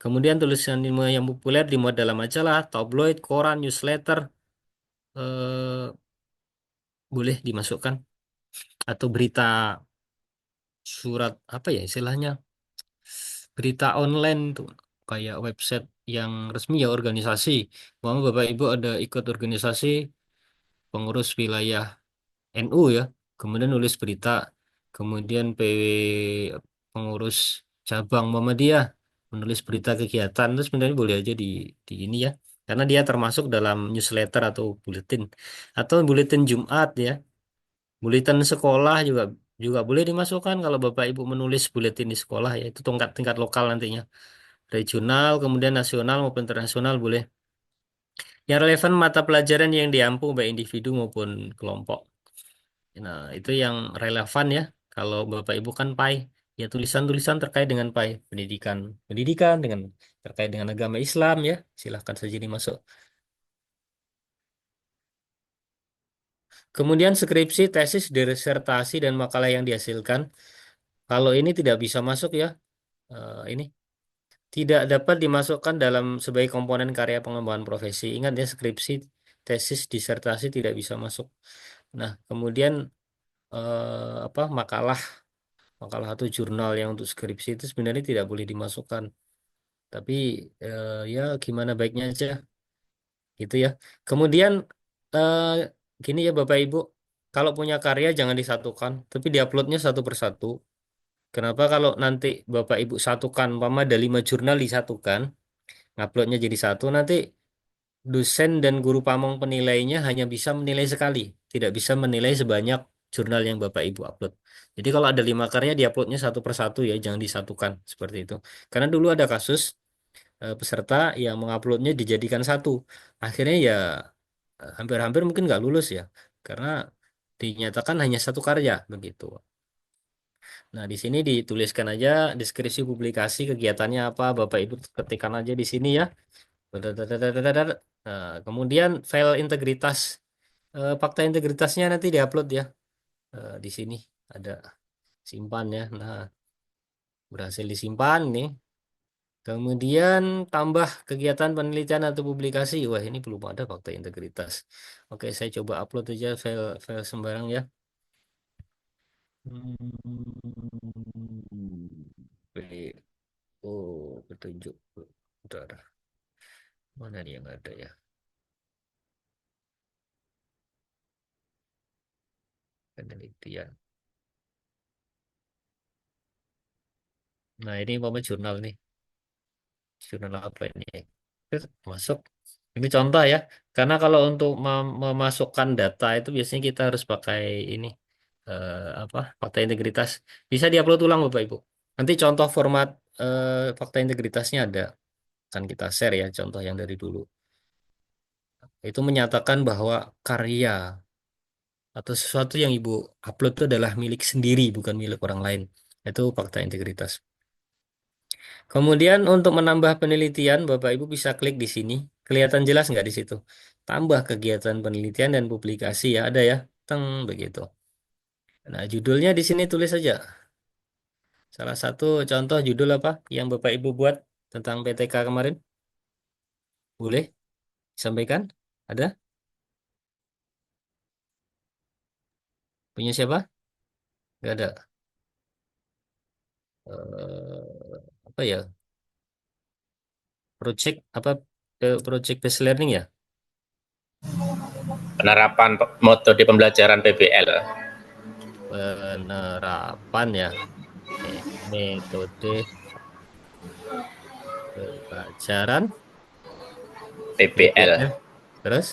Kemudian tulisan ilmiah yang populer dimuat dalam majalah, tabloid, koran, newsletter, eh, boleh dimasukkan atau berita surat apa ya istilahnya berita online tuh kayak website yang resmi ya organisasi. Mau Bapak Ibu ada ikut organisasi pengurus wilayah NU ya, kemudian nulis berita, kemudian PW pengurus cabang Muhammadiyah menulis berita kegiatan, terus sebenarnya boleh aja di ini ya, karena dia termasuk dalam newsletter atau buletin Jumat ya, buletin sekolah juga juga boleh dimasukkan kalau Bapak Ibu menulis buletin di sekolah ya, itu tingkat tingkat lokal nantinya, regional, kemudian nasional maupun internasional boleh. Yang relevan mata pelajaran yang diampu baik individu maupun kelompok. Nah, itu yang relevan ya. Kalau Bapak Ibu kan PAI, ya tulisan-tulisan terkait dengan PAI, pendidikan, pendidikan dengan terkait dengan agama Islam ya. Silahkan saja dimasuk. Kemudian skripsi, tesis, disertasi dan makalah yang dihasilkan. Kalau ini tidak bisa masuk ya. Ini tidak dapat dimasukkan dalam sebagai komponen karya pengembangan profesi. Ingat ya, skripsi, tesis, disertasi tidak bisa masuk. Nah, kemudian apa makalah makalah atau jurnal yang untuk skripsi itu sebenarnya tidak boleh dimasukkan. Tapi ya gimana baiknya aja gitu ya. Kemudian eh, gini ya Bapak Ibu, kalau punya karya jangan disatukan, tapi diuploadnya satu persatu. Kenapa kalau nanti Bapak Ibu satukan, umpama ada 5 jurnal disatukan, nguploadnya jadi satu, nanti dosen dan guru pamong penilainya hanya bisa menilai sekali, tidak bisa menilai sebanyak jurnal yang Bapak Ibu upload. Jadi kalau ada 5 karya, diuploadnya satu persatu ya, jangan disatukan seperti itu. Karena dulu ada kasus peserta yang menguploadnya dijadikan satu, akhirnya ya hampir-hampir mungkin nggak lulus ya, karena dinyatakan hanya satu karya begitu. Nah, di sini dituliskan aja deskripsi publikasi kegiatannya apa, Bapak Ibu ketikkan aja di sini ya. Dadadadadadadad. Nah, kemudian file integritas, fakta integritasnya nanti diupload ya. Di sini ada simpan ya. Nah, berhasil disimpan nih. Kemudian tambah kegiatan penelitian atau publikasi. Wah, ini belum ada fakta integritas. Oke, saya coba upload aja file sembarang ya. Hmm. Oh, petunjuk. Udah. Mana nih yang ada ya? Penelitian. Nah, ini umpama jurnal nih. Jurnal apa ini? Terus masuk. Ini contoh ya. Karena kalau untuk memasukkan data itu biasanya kita harus pakai ini apa? Fakta integritas. Bisa diupload ulang Bapak Ibu. Nanti contoh format fakta integritasnya ada. Kan kita share ya contoh yang dari dulu. Itu menyatakan bahwa karya atau sesuatu yang Ibu upload itu adalah milik sendiri, bukan milik orang lain. Itu fakta integritas. Kemudian untuk menambah penelitian, Bapak Ibu bisa klik di sini. Kelihatan jelas nggak di situ? Tambah kegiatan penelitian dan publikasi ya, ada ya. Teng begitu. Nah, judulnya di sini tulis saja. Salah satu contoh judul apa yang Bapak Ibu buat tentang PTK kemarin? Boleh sampaikan? Ada? Punya siapa? Nggak ada. Apa ya? Project apa? Project based learning ya? Penerapan metode pembelajaran PBL. Penerapan ya. Metode pelajaran PBL PBL. Terus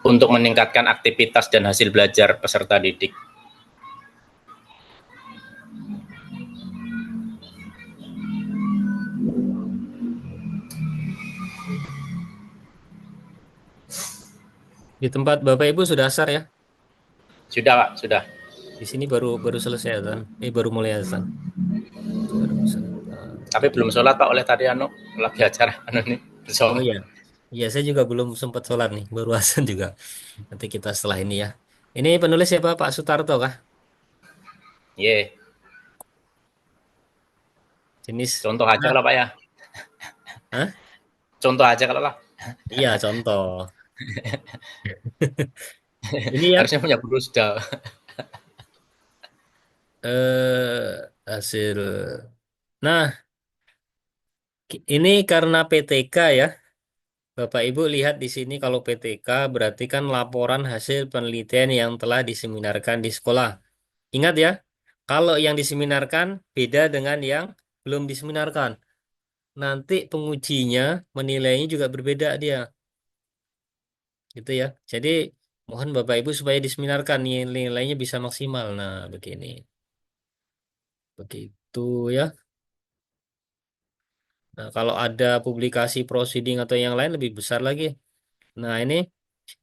untuk meningkatkan aktivitas dan hasil belajar peserta didik. di tempat Bapak Ibu sudah asar ya? Sudah, Pak, sudah. Di sini baru baru selesai azan. Baru mulai azan. Baru Tapi belum sholat, Pak, oleh tadi lagi acara nih. Oh iya. Iya, saya juga belum sempat sholat nih, baru azan juga. Nanti kita setelah ini ya. Ini penulis siapa, Pak Sutarto kah? Yeah. Jenis. Contoh aja kalau Pak ya. Hah? Contoh aja kalau Pak. Iya, contoh. Ini ya Harusnya punya guru sudah. hasil. Nah, ini karena PTK ya. Bapak Ibu lihat di sini kalau PTK berarti kan laporan hasil penelitian yang telah diseminarkan di sekolah. Ingat ya, kalau yang diseminarkan beda dengan yang belum diseminarkan. Nanti pengujinya menilainya juga berbeda dia. Gitu ya. Jadi mohon Bapak Ibu supaya diseminarkan nilainya bisa maksimal. Nah, begini. Begitu ya. Nah, kalau ada publikasi proceeding atau yang lain lebih besar lagi. Nah, ini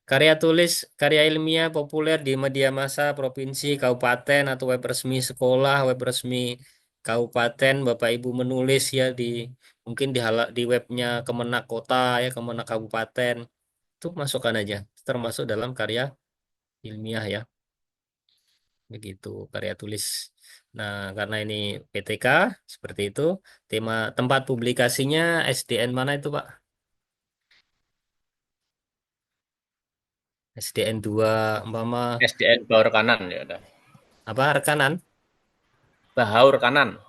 karya tulis, karya ilmiah populer di media massa provinsi, kabupaten atau web resmi sekolah, web resmi kabupaten, Bapak Ibu menulis ya di mungkin di webnya Kemenak Kota ya, Kemenak Kabupaten. Itu masukkan aja. Termasuk dalam karya ilmiah ya. Begitu karya tulis. Nah, karena ini PTK seperti itu, tema tempat publikasinya SDN mana itu, Pak? SDN 2 umpama SDN Bahaur Kanan ya udah. apa rekanan? Bahaur Kanan.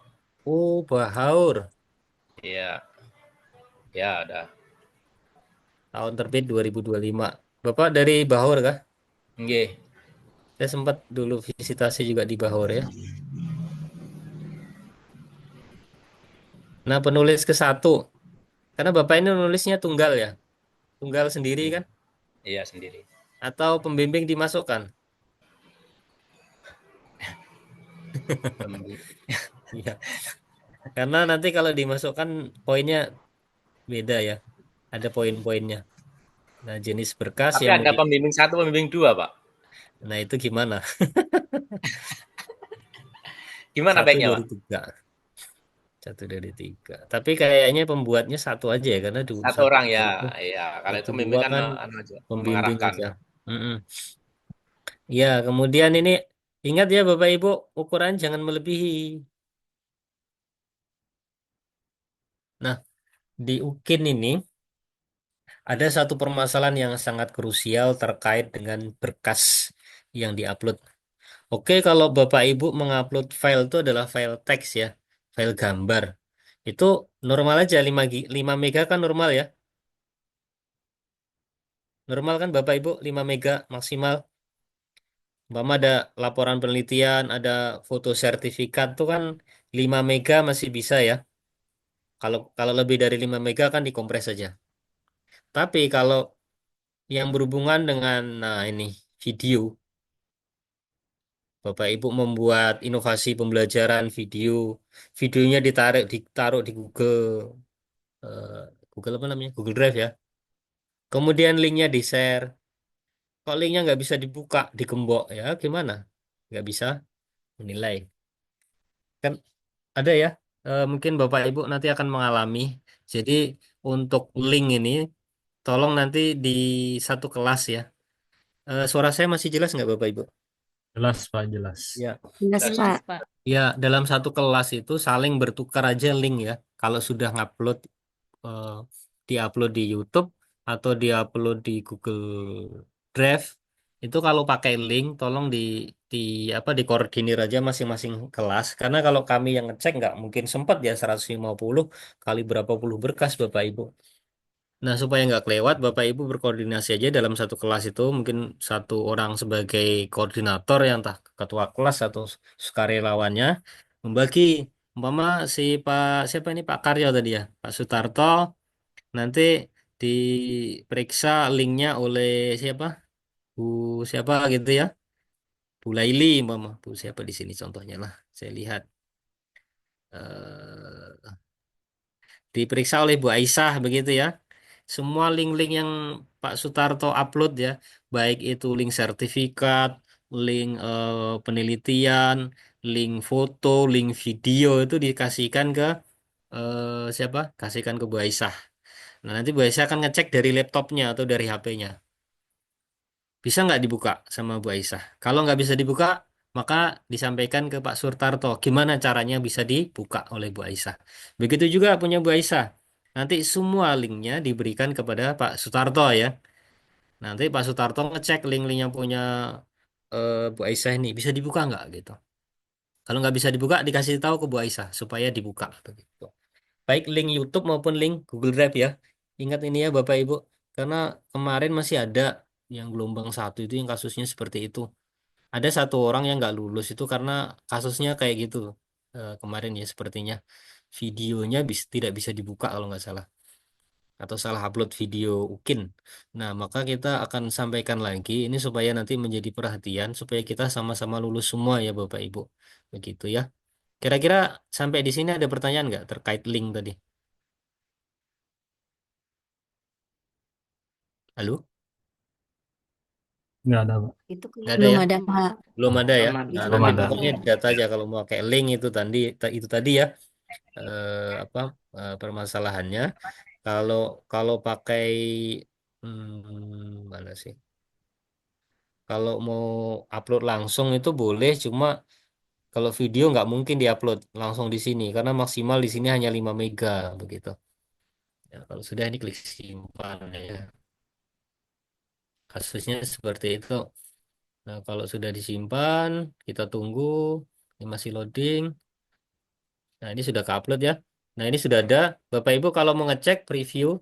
Oh, Bahaur. Iya. Ya, udah. Tahun terbit 2025. Bapak dari Bahaur kah? Nggih. Saya sempat dulu visitasi juga di Bahaur ya. Nah, penulis ke satu. Karena Bapak ini nulisnya tunggal ya. Tunggal sendiri kan? Iya, sendiri. Atau pembimbing dimasukkan? Iya. Karena nanti kalau dimasukkan poinnya beda ya. Ada poin-poinnya. Nah, jenis berkas Tapi yang ada pembimbing 1, pembimbing 2, Pak. Nah, itu gimana? Gimana Satu baiknya, Pak? dari tiga. Satu dari tiga. Tapi kayaknya pembuatnya satu aja ya, karena Satu satu orang ya. itu, Iya, kalau satu itu dua pembimbing kan kan aja, pembimbing mengarahkan. aja. Mm-mm. Ya, kemudian ini ingat ya Bapak Ibu, ukuran jangan melebihi. Nah, di UKIN ini ada satu permasalahan yang sangat krusial terkait dengan berkas yang diupload. Oke, kalau Bapak Ibu mengupload file itu adalah file teks ya, file gambar. Itu normal aja 5 mega kan normal ya. Normal kan Bapak Ibu 5 mega maksimal. Umpama ada laporan penelitian, ada foto sertifikat tuh kan 5 mega masih bisa ya. Kalau kalau lebih dari 5 mega kan dikompres saja. Tapi kalau yang berhubungan dengan nah ini video, Bapak Ibu membuat inovasi pembelajaran video, videonya ditaruh di eh, Google apa namanya? Google Drive ya. Kemudian linknya di-share. Kok linknya nggak bisa dibuka, digembok ya gimana? Nggak bisa menilai. Kan ada ya, mungkin Bapak Ibu nanti akan mengalami. Jadi untuk link ini, tolong nanti di satu kelas ya. Suara saya masih jelas nggak Bapak Ibu? Jelas, Pak, jelas. Ya, Jelas, Jelas. Pak. ya dalam satu kelas itu saling bertukar aja link ya. Kalau sudah ngupload, eh, diupload di YouTube atau diupload di Google Drive itu kalau pakai link tolong di apa dikoordinir aja masing-masing kelas karena kalau kami yang ngecek nggak mungkin sempat ya 150 kali berapa puluh berkas Bapak Ibu. Nah, supaya nggak kelewat, Bapak Ibu berkoordinasi aja dalam satu kelas itu, mungkin satu orang sebagai koordinator, yang entah ketua kelas atau sukarelawannya, membagi, umpama si Pak, siapa ini Pak Karyo tadi ya, Pak Sutarto, nanti diperiksa linknya oleh siapa, Bu siapa gitu ya, Bu Laili, umpama, Bu siapa di sini contohnya lah, saya lihat. eh Diperiksa oleh Bu Aisyah begitu ya. Semua link-link yang Pak Sutarto upload ya, baik itu link sertifikat, link penelitian, link foto, link video itu dikasihkan ke siapa? Kasihkan ke Bu Aisyah. Nah, nanti Bu Aisyah akan ngecek dari laptopnya atau dari HP-nya. Bisa nggak dibuka sama Bu Aisyah? Kalau nggak bisa dibuka, maka disampaikan ke Pak Surtarto. Gimana caranya bisa dibuka oleh Bu Aisyah? Begitu juga punya Bu Aisyah. Nanti semua linknya diberikan kepada Pak Sutarto ya. Nanti Pak Sutarto ngecek link-link yang punya Bu Aisyah ini bisa dibuka nggak gitu. Kalau nggak bisa dibuka, dikasih tahu ke Bu Aisyah supaya dibuka begitu. Baik link YouTube maupun link Google Drive ya. Ingat ini ya Bapak Ibu, karena kemarin masih ada yang gelombang satu itu yang kasusnya seperti itu. Ada satu orang yang nggak lulus itu karena kasusnya kayak gitu. Kemarin ya sepertinya videonya tidak bisa dibuka kalau nggak salah atau salah upload video UKIN. Nah, maka kita akan sampaikan lagi ini supaya nanti menjadi perhatian supaya kita sama-sama lulus semua ya Bapak Ibu. Begitu ya. Kira-kira sampai di sini ada pertanyaan nggak terkait link tadi? Halo? Nggak ada, Pak. Itu Nggak ada belum ya? ada, Pak. Belum ada ya? Nah, Itu Belum nanti ada. pokoknya data aja kalau mau pakai link itu tadi ya apa permasalahannya. Kalau kalau pakai mana sih? Kalau mau upload langsung itu boleh, cuma kalau video nggak mungkin diupload langsung di sini karena maksimal di sini hanya 5 mega begitu. Ya, kalau sudah ini klik simpan ya. Kasusnya seperti itu. Nah, kalau sudah disimpan, kita tunggu. Ini masih loading. Nah, ini sudah ke-upload ya. Nah, ini sudah ada. Bapak Ibu kalau mau ngecek preview,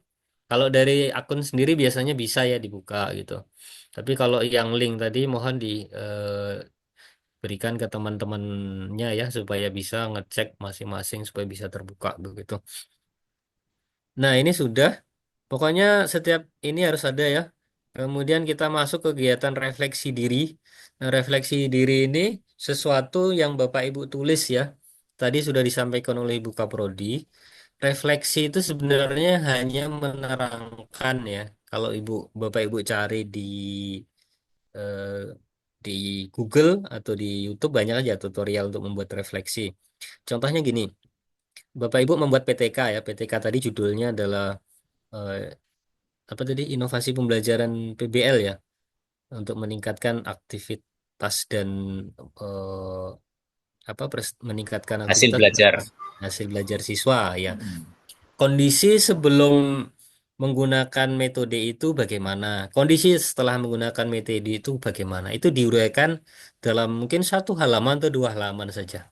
kalau dari akun sendiri biasanya bisa ya dibuka gitu. Tapi kalau yang link tadi mohon diberikan ke teman-temannya ya supaya bisa ngecek masing-masing supaya bisa terbuka begitu. Nah, ini sudah. Pokoknya setiap ini harus ada ya. Kemudian kita masuk ke kegiatan refleksi diri. Nah, refleksi diri ini sesuatu yang Bapak Ibu tulis ya. Tadi sudah disampaikan oleh Ibu Kaprodi. Refleksi itu sebenarnya hanya menerangkan ya. Kalau Bapak Ibu cari eh, di Google atau di YouTube banyak aja tutorial untuk membuat refleksi. Contohnya gini, Bapak Ibu membuat PTK ya. PTK tadi judulnya adalah eh, apa tadi inovasi pembelajaran PBL ya untuk meningkatkan aktivitas dan eh, meningkatkan Hasil aktivitas dan belajar. hasil belajar siswa ya. Kondisi sebelum menggunakan metode itu bagaimana? Kondisi setelah menggunakan metode itu bagaimana? Itu diuraikan dalam mungkin satu halaman atau dua halaman saja.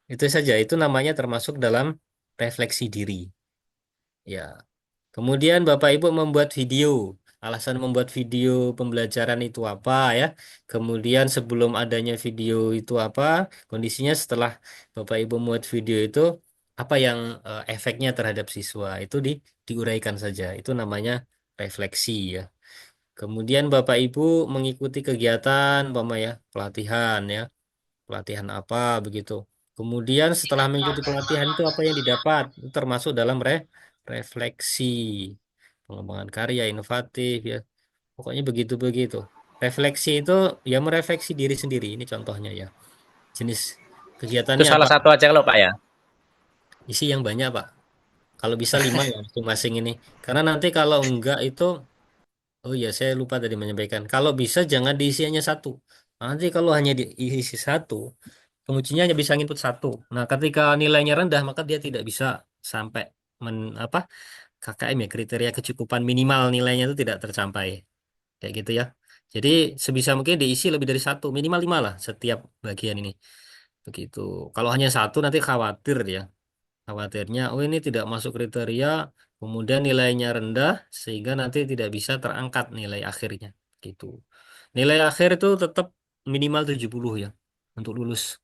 Itu saja. Itu namanya termasuk dalam refleksi diri. Ya. Kemudian Bapak Ibu membuat video. Alasan membuat video pembelajaran itu apa ya? Kemudian sebelum adanya video itu apa? Kondisinya setelah Bapak Ibu membuat video itu apa yang efeknya terhadap siswa itu diuraikan saja. Itu namanya refleksi ya. Kemudian Bapak Ibu mengikuti kegiatan umpama ya, pelatihan ya. Pelatihan apa begitu. Kemudian setelah mengikuti pelatihan itu apa yang didapat? Itu termasuk dalam refleksi, pengembangan karya inovatif ya. Pokoknya begitu-begitu. Refleksi itu ya merefleksi diri sendiri. Ini contohnya ya. Jenis Itu kegiatannya apa? salah satu aja kalau Pak ya. Isi yang banyak, Pak. Kalau bisa 5 ya masing-masing ini. Karena nanti kalau enggak itu, oh iya saya lupa tadi menyampaikan. Kalau bisa jangan diisi hanya satu. Nanti kalau hanya diisi satu, pengujinya hanya bisa input satu. Nah, ketika nilainya rendah, maka dia tidak bisa sampai apa KKM ya kriteria kecukupan minimal nilainya itu tidak tercapai. Kayak gitu ya. Jadi sebisa mungkin diisi lebih dari satu, minimal 5 lah setiap bagian ini. Begitu. Kalau hanya satu nanti khawatir ya. Khawatirnya, oh ini tidak masuk kriteria, kemudian nilainya rendah, sehingga nanti tidak bisa terangkat nilai akhirnya. Gitu. Nilai akhir itu tetap minimal 70 ya untuk lulus.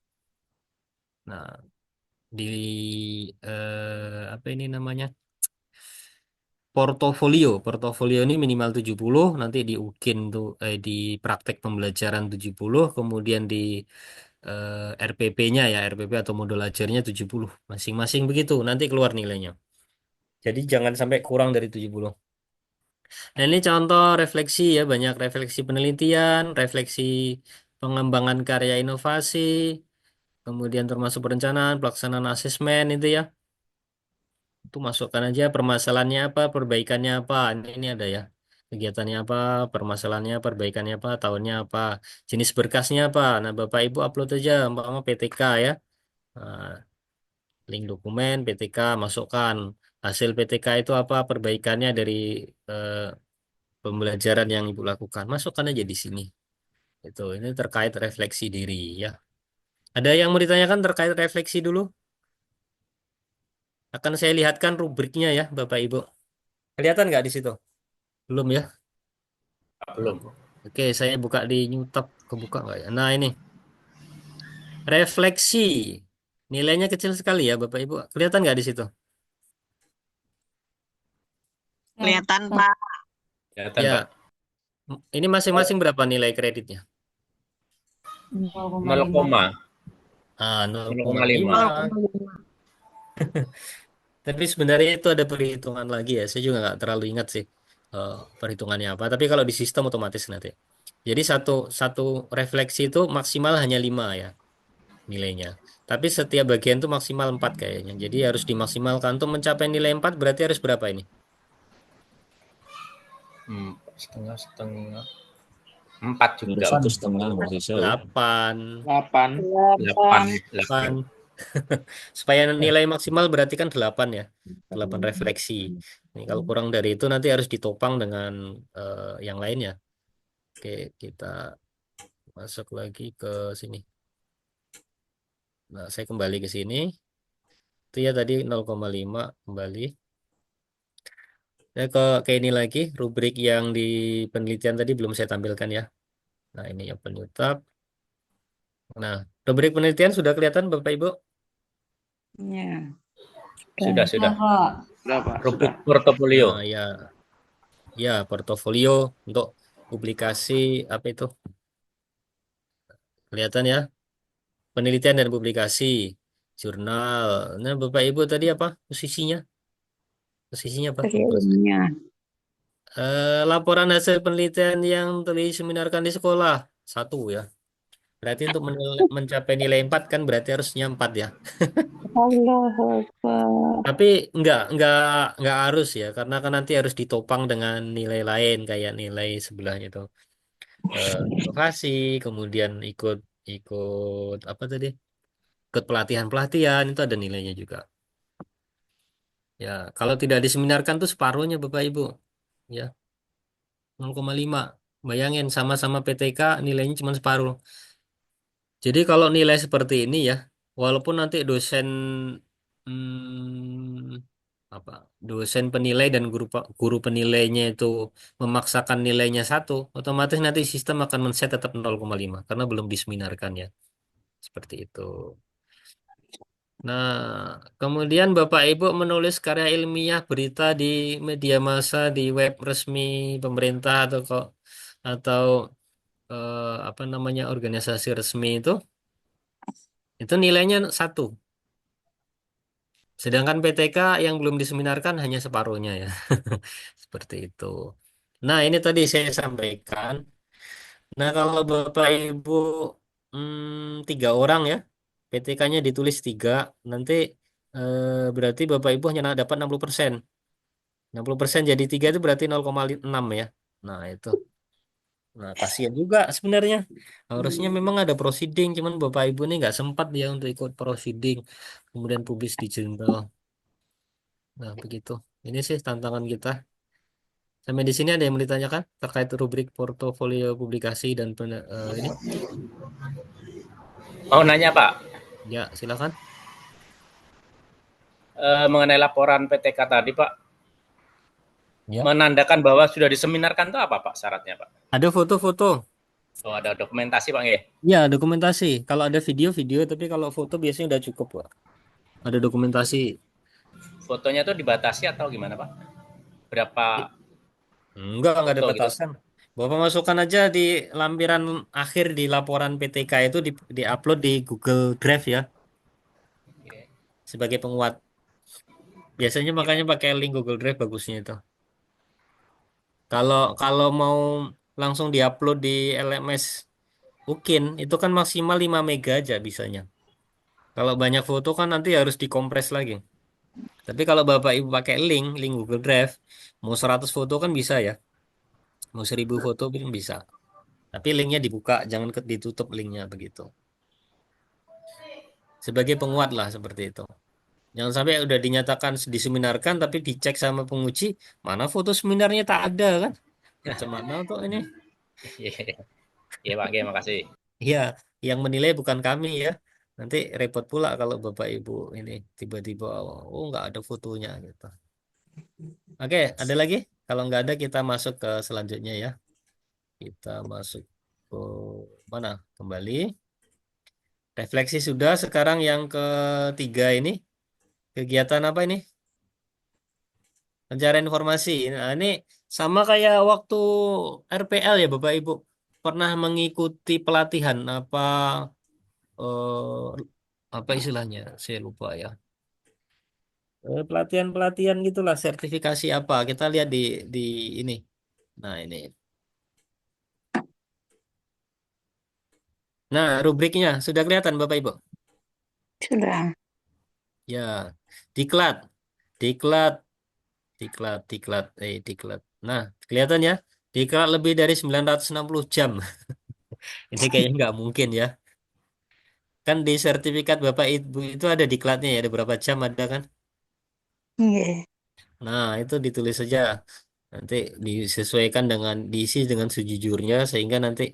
Nah, di apa ini namanya? Portofolio ini minimal 70, nanti di UKIN tuh di praktek pembelajaran 70, kemudian di RPP-nya ya, RPP atau modul ajarnya 70. Masing-masing begitu, nanti keluar nilainya. Jadi jangan sampai kurang dari 70. Nah, ini contoh refleksi ya, banyak refleksi penelitian, refleksi pengembangan karya inovasi, kemudian termasuk perencanaan, pelaksanaan asesmen itu ya. Itu masukkan aja permasalahannya apa, perbaikannya apa. Ini ada ya. Kegiatannya apa, permasalahannya, perbaikannya apa, tahunnya apa, jenis berkasnya apa. Nah, Bapak Ibu upload aja, umpama PTK ya. Nah, link dokumen PTK masukkan. Hasil PTK itu apa, perbaikannya dari eh, pembelajaran yang Ibu lakukan. Masukkan aja di sini. Ini terkait refleksi diri ya. Ada yang mau ditanyakan terkait refleksi dulu? Akan saya lihatkan rubriknya ya, Bapak Ibu. Kelihatan nggak di situ? Belum ya? Belum. Oke, saya buka di Newtab. Kebuka nggak ya? Nah, ini. Refleksi. Nilainya kecil sekali ya, Bapak Ibu. Kelihatan nggak di situ? Kelihatan, Pak. Kelihatan, Pak. Ya, ini masing-masing berapa nilai kreditnya? 0, Ah, 0,5. 0,5. Tapi sebenarnya itu ada perhitungan lagi ya. Saya juga nggak terlalu ingat sih perhitungannya apa. Tapi kalau di sistem otomatis nanti. Jadi satu satu refleksi itu maksimal hanya 5 ya nilainya. Tapi setiap bagian itu maksimal 4 kayaknya. Jadi harus dimaksimalkan. Untuk mencapai nilai 4 berarti harus berapa ini? Setengah setengah. 4 juga. 1,5 mahasiswa. 8. 8. Supaya nilai maksimal berarti kan 8 ya. 8 refleksi. Ini kalau kurang dari itu nanti harus ditopang dengan yang lainnya. Oke, kita masuk lagi ke sini. Nah, saya kembali ke sini. Itu ya tadi 0,5 kembali. Saya ke ini lagi, rubrik yang di penelitian tadi belum saya tampilkan ya. Nah, ini yang penyutab. Nah, rubrik penelitian sudah kelihatan Bapak Ibu? Ya. Sudah. Sudah, Pak. Rubrik portofolio. Nah, ya portofolio untuk publikasi apa itu? Kelihatan ya? Penelitian dan publikasi, jurnal. Nah, Bapak Ibu tadi apa posisinya? Posisinya apa? Laporan hasil penelitian yang diseminarkan di sekolah. 1 ya. Berarti untuk mencapai nilai 4 kan berarti harusnya 4 ya. Tapi enggak harus ya, karena kan nanti harus ditopang dengan nilai lain kayak nilai sebelahnya itu. Inovasi, kemudian ikut ikut apa tadi? Ikut pelatihan-pelatihan itu ada nilainya juga. Ya, kalau tidak diseminarkan tuh separuhnya Bapak Ibu. Ya, 0,5. Bayangin sama-sama PTK nilainya cuma separuh. Jadi kalau nilai seperti ini ya, walaupun nanti apa dosen penilai dan guru penilainya itu memaksakan nilainya 1, otomatis nanti sistem akan men-set tetap 0,5 karena belum diseminarkan ya. Seperti itu. Nah, kemudian Bapak Ibu menulis karya ilmiah berita di media massa, di web resmi pemerintah atau apa namanya organisasi resmi itu nilainya 1. Sedangkan PTK yang belum diseminarkan hanya separuhnya ya. Seperti itu. Nah, ini tadi saya sampaikan. Nah, kalau Bapak Ibu 3 orang ya, PTK-nya ditulis 3, nanti berarti Bapak Ibu hanya dapat 60%. 60% jadi 3 itu berarti 0,6 ya. Nah, itu. Nah, kasihan juga sebenarnya. Harusnya memang ada prosiding, cuman Bapak Ibu ini nggak sempat ya untuk ikut prosiding, kemudian publis di jurnal. Nah, begitu. Ini sih tantangan kita. Sampai di sini ada yang mau ditanyakan terkait rubrik portofolio publikasi dan ini? Mau nanya Pak, Ya, silakan. mengenai laporan PTK tadi Pak, Ya. menandakan bahwa sudah diseminarkan itu apa Pak syaratnya Pak? Ada foto-foto. Oh ada dokumentasi Pak nggih. Ya, dokumentasi. Kalau ada video, tapi kalau foto biasanya udah cukup, Pak. Ada dokumentasi. Fotonya tuh dibatasi atau gimana Pak? Berapa Enggak ada foto gitu? batasan. Bapak masukkan aja di lampiran akhir di laporan PTK itu di-upload di Google Drive ya, sebagai penguat. Biasanya makanya pakai link Google Drive bagusnya itu. Kalau kalau mau langsung diupload di LMS Ukin, itu kan maksimal 5 mega aja bisanya. Kalau banyak foto kan nanti harus dikompres lagi. Tapi kalau Bapak Ibu pakai link Google Drive, mau 100 foto kan bisa ya. Mau 1000 foto pun bisa. Tapi linknya dibuka, jangan ditutup linknya begitu. Sebagai penguat lah seperti itu. Jangan sampai udah dinyatakan diseminarkan tapi dicek sama penguji, mana foto seminarnya tak ada kan? Macam mana tuh ini? Iya Pak, nggih, makasih. Iya, yang menilai bukan kami ya. Nanti repot pula kalau Bapak Ibu ini tiba-tiba oh nggak ada fotonya gitu. Oke, ada lagi? Kalau nggak ada kita masuk ke selanjutnya ya. Kita masuk ke mana? Kembali. Refleksi sudah. Sekarang yang ketiga ini kegiatan apa ini? Pencarian informasi. Nah, ini sama kayak waktu RPL ya Bapak Ibu. Pernah mengikuti pelatihan apa istilahnya? Saya lupa ya. Pelatihan-pelatihan gitulah, sertifikasi apa? Kita lihat di ini. Nah, ini. Nah, rubriknya sudah kelihatan Bapak Ibu. Sudah. Ya, diklat, diklat, diklat. Nah, kelihatan ya. Diklat lebih dari 960 jam. Ini kayaknya nggak mungkin ya. Kan di sertifikat Bapak Ibu itu ada diklatnya ya, ada berapa jam ada kan? Nggih. Nah, itu ditulis saja. Nanti disesuaikan dengan diisi dengan sejujurnya sehingga nanti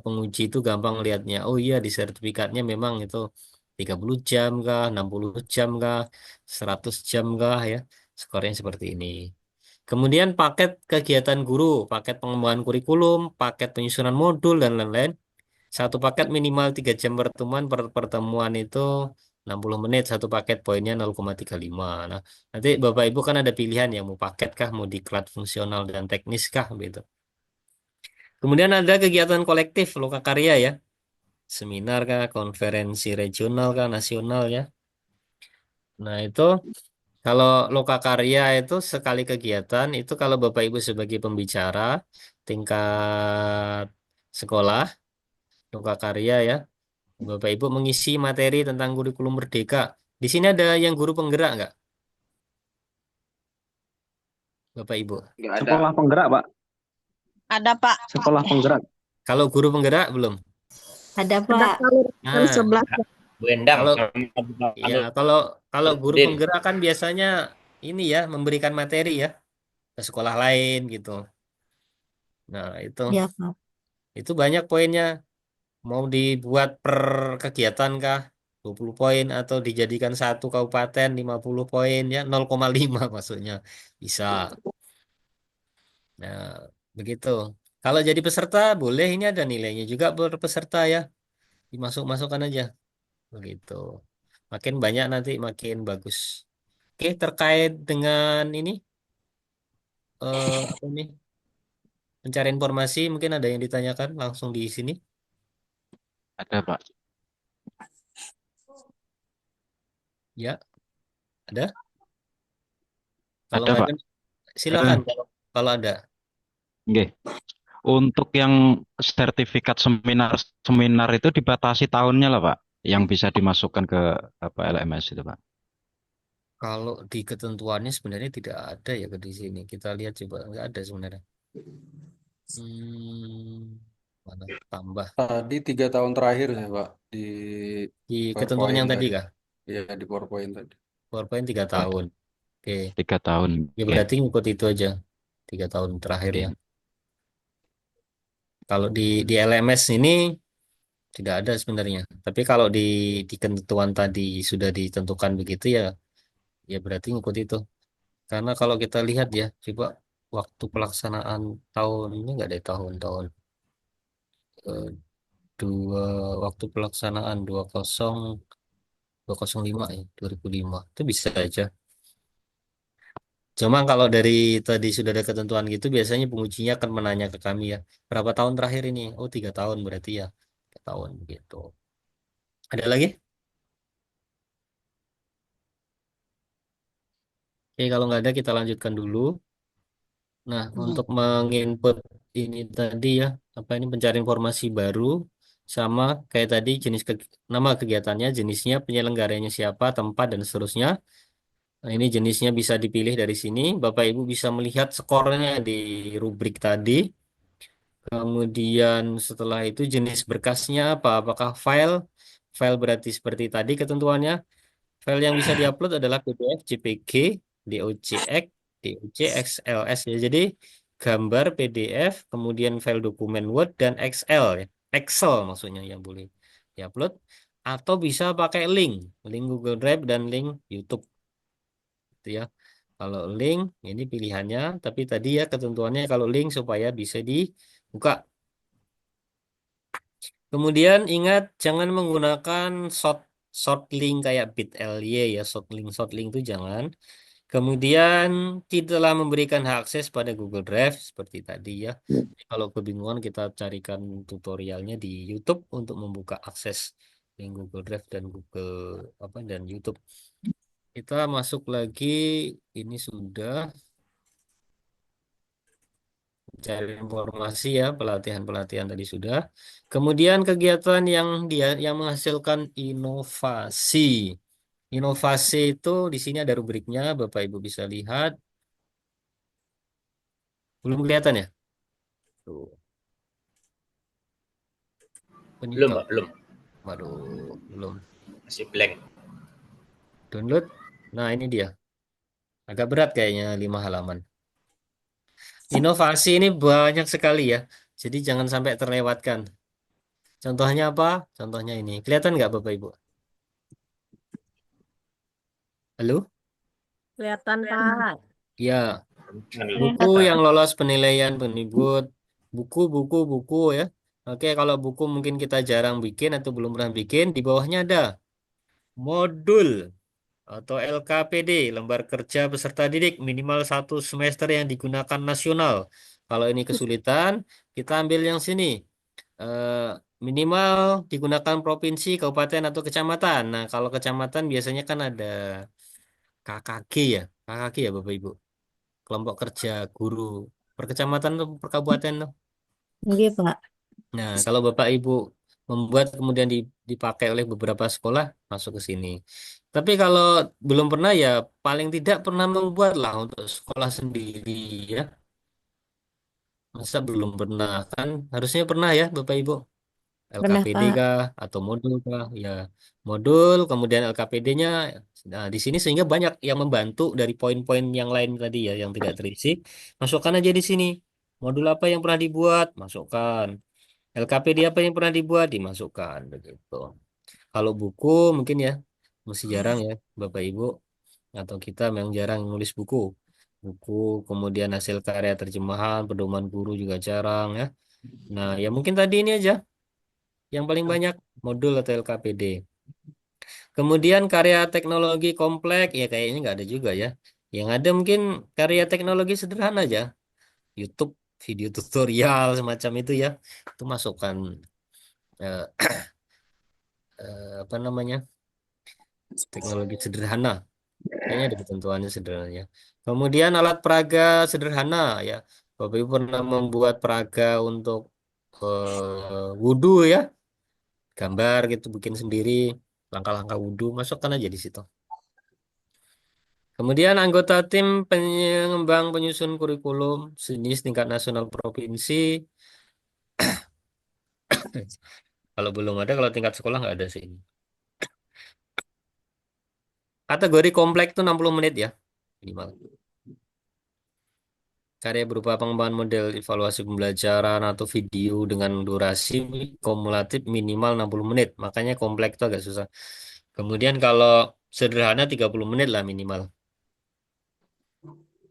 penguji itu gampang lihatnya. Oh iya di sertifikatnya memang itu 30 jam kah, 60 jam kah, 100 jam kah ya. Skornya seperti ini. Kemudian paket kegiatan guru, paket pengembangan kurikulum, paket penyusunan modul dan lain-lain. Satu paket minimal 3 jam pertemuan, per pertemuan itu 60 menit, satu paket poinnya 0,35. Nah, nanti Bapak Ibu kan ada pilihan ya, mau paket kah, mau diklat fungsional dan teknis kah, gitu. Kemudian ada kegiatan kolektif, lokakarya ya, seminar kah, konferensi regional kah, nasional ya. Nah, itu kalau lokakarya itu sekali kegiatan, itu kalau Bapak Ibu sebagai pembicara tingkat sekolah, lokakarya ya, Bapak Ibu mengisi materi tentang kurikulum merdeka. Di sini ada yang guru penggerak nggak, Bapak Ibu? Nggak ada. Sekolah penggerak, Pak. Ada, Pak. Sekolah penggerak. Kalau guru penggerak belum? Ada Ada Pak. kan Nah, 11. Bu Endang kalau sama ya kalau kalau guru Din. penggerak kan biasanya ini ya memberikan materi ya ke sekolah lain gitu. Nah, Ya, Pak. itu banyak poinnya. Mau dibuat per kegiatan kah? 20 poin atau dijadikan satu kabupaten 50 poin ya 0,5 maksudnya. Bisa. Nah, begitu. Kalau jadi peserta boleh ini ada nilainya juga per peserta ya. Dimasuk-masukkan aja. Begitu. Makin banyak nanti makin bagus. Oke, terkait dengan ini apa nih? Pencari informasi mungkin ada yang ditanyakan langsung di sini. Ada, Pak. Ya, ada. Kalau Ada, nggak Pak. ada silakan Eh, kalau ada. nggih. Untuk yang sertifikat seminar seminar itu dibatasi tahunnya lah, Pak. Yang bisa dimasukkan ke apa LMS itu, Pak. Kalau di ketentuannya sebenarnya tidak ada ya ke di sini. Kita lihat coba nggak ada sebenarnya. Mana tambah Tadi 3 tahun terakhir saya Pak di di ketentuan PowerPoint yang tadi tadi. kah? Iya di PowerPoint tadi. PowerPoint 3 tahun. Oke, 3 tahun. ya Oke. berarti ngikut itu aja. 3 tahun terakhir ya. Kalau di LMS ini tidak ada sebenarnya. Tapi kalau di ketentuan tadi sudah ditentukan begitu ya, ya berarti ngikut itu. Karena kalau kita lihat ya, coba waktu pelaksanaan tahun ini nggak ada tahun-tahun eh, dua waktu pelaksanaan 205 ya 2005 itu bisa aja. Cuma kalau dari tadi sudah ada ketentuan gitu, biasanya pengujinya akan menanya ke kami ya, berapa tahun terakhir ini? Oh 3 tahun berarti ya, 3 tahun gitu. Ada lagi? Oke, kalau nggak ada kita lanjutkan dulu. Nah, untuk menginput ini tadi ya, apa ini pencari informasi baru sama kayak tadi nama kegiatannya, jenisnya, penyelenggaranya siapa, tempat dan seterusnya. Nah, ini jenisnya bisa dipilih dari sini. Bapak Ibu bisa melihat skornya di rubrik tadi. Kemudian setelah itu jenis berkasnya apa? Apakah file? File berarti seperti tadi ketentuannya. File yang bisa diupload adalah PDF, JPG, DOCX, DOC, XLS ya. Jadi gambar PDF, kemudian file dokumen Word dan Excel ya. Excel maksudnya yang boleh diupload. Atau bisa pakai link Google Drive dan link YouTube gitu ya. Kalau link ini pilihannya, tapi tadi ya ketentuannya kalau link supaya bisa dibuka. Kemudian ingat jangan menggunakan short link kayak bit.ly ya, short link itu jangan. Kemudian tidaklah memberikan hak akses pada Google Drive seperti tadi ya. Kalau kebingungan kita carikan tutorialnya di YouTube untuk membuka akses link Google Drive dan Google apa dan YouTube. Kita masuk lagi, ini sudah cari informasi ya, pelatihan-pelatihan tadi sudah. Kemudian kegiatan yang menghasilkan inovasi. Inovasi itu di sini ada rubriknya, Bapak Ibu bisa lihat. Belum kelihatan ya? Tuh. Ini Belum, toh. Pak, belum. Waduh, belum. Masih blank. Download. Nah, ini dia. Agak berat kayaknya 5 halaman. Inovasi ini banyak sekali ya. Jadi jangan sampai terlewatkan. Contohnya apa? Contohnya ini. Kelihatan nggak Bapak Ibu? Halo? Kelihatan, Pak. Ya, buku Kelihatan. yang lolos penilaian penerbit, buku ya. Oke, kalau buku mungkin kita jarang bikin atau belum pernah bikin, di bawahnya ada modul atau LKPD, lembar kerja peserta didik minimal 1 semester yang digunakan nasional. Kalau ini kesulitan, kita ambil yang sini. Eh, Minimal digunakan provinsi, kabupaten atau kecamatan. Nah, kalau kecamatan biasanya kan ada KKG ya, KKG ya Bapak Ibu. Kelompok kerja guru per kecamatan tuh, per kabupaten tuh. Iya, Pak. Nah, kalau Bapak Ibu membuat kemudian dipakai oleh beberapa sekolah, masuk ke sini. Tapi kalau belum pernah ya paling tidak pernah membuat lah untuk sekolah sendiri ya. Masa belum pernah kan? Harusnya pernah ya Bapak Ibu. Pernah, LKPD Pak. kah atau modul kah? Ya, modul kemudian LKPD-nya. Nah, di sini sehingga banyak yang membantu dari poin-poin yang lain tadi ya yang tidak terisi. Masukkan aja di sini. Modul apa yang pernah dibuat? Masukkan. LKPD apa yang pernah dibuat? Dimasukkan begitu. Kalau buku mungkin ya masih jarang ya Bapak Ibu atau kita memang jarang nulis buku. Buku, kemudian hasil karya terjemahan, pedoman guru juga jarang ya. Nah, ya mungkin tadi ini aja yang paling banyak modul atau LKPD. Kemudian karya teknologi kompleks ya kayaknya nggak ada juga ya. Yang ada mungkin karya teknologi sederhana aja. YouTube video tutorial semacam itu ya. Itu masukkan eh, apa namanya? Teknologi sederhana. Kayaknya ada ketentuannya sederhananya. Kemudian alat peraga sederhana ya. Bapak Ibu pernah membuat peraga untuk wudhu ya. Gambar gitu bikin sendiri. Langkah-langkah wudhu masukkan aja di situ. Kemudian anggota tim pengembang penyusun kurikulum jenis tingkat nasional provinsi. Kalau belum ada, kalau tingkat sekolah nggak ada sih. Kategori kompleks itu 60 menit ya minimal. karya berupa pengembangan model evaluasi pembelajaran atau video dengan durasi kumulatif minimal 60 menit. Makanya kompleks itu agak susah. Kemudian kalau sederhana 30 menit lah minimal.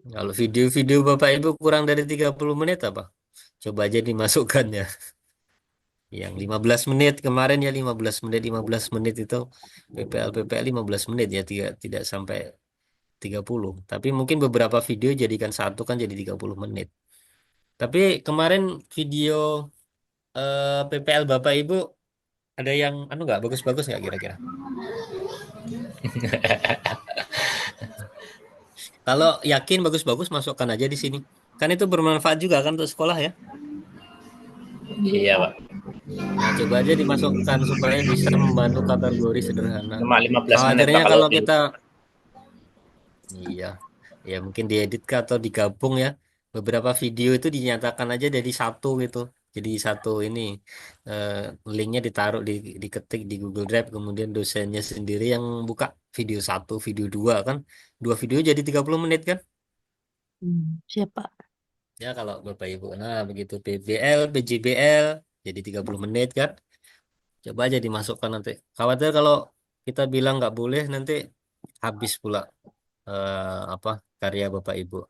Kalau video-video Bapak Ibu kurang dari 30 menit apa? Coba aja dimasukkan ya. Yang 15 menit kemarin ya 15 menit itu PPL 15 menit ya tidak sampai 30. Tapi mungkin beberapa video jadikan satu kan jadi 30 menit. Tapi kemarin video PPL Bapak Ibu ada yang nggak bagus-bagus nggak kira-kira? Kalau yakin bagus-bagus masukkan aja di sini. Kan itu bermanfaat juga kan untuk sekolah ya. Iya, Pak. Nah, coba aja dimasukkan supaya bisa membantu kategori sederhana. Cuma 15 menit, Khawatirnya Pak, kalau di kita iya, ya mungkin diedit kah atau digabung ya. Beberapa video itu dinyatakan aja jadi satu gitu. Jadi satu ini eh, linknya ditaruh diketik di Google Drive, kemudian dosennya sendiri yang buka video satu, video dua kan. Dua video jadi 30 menit kan? Siap, Pak. Ya kalau Bapak Ibu. Nah, begitu PBL, PJBL jadi 30 menit kan. Coba aja dimasukkan nanti. Khawatir kalau kita bilang nggak boleh nanti habis pula apa karya Bapak Ibu.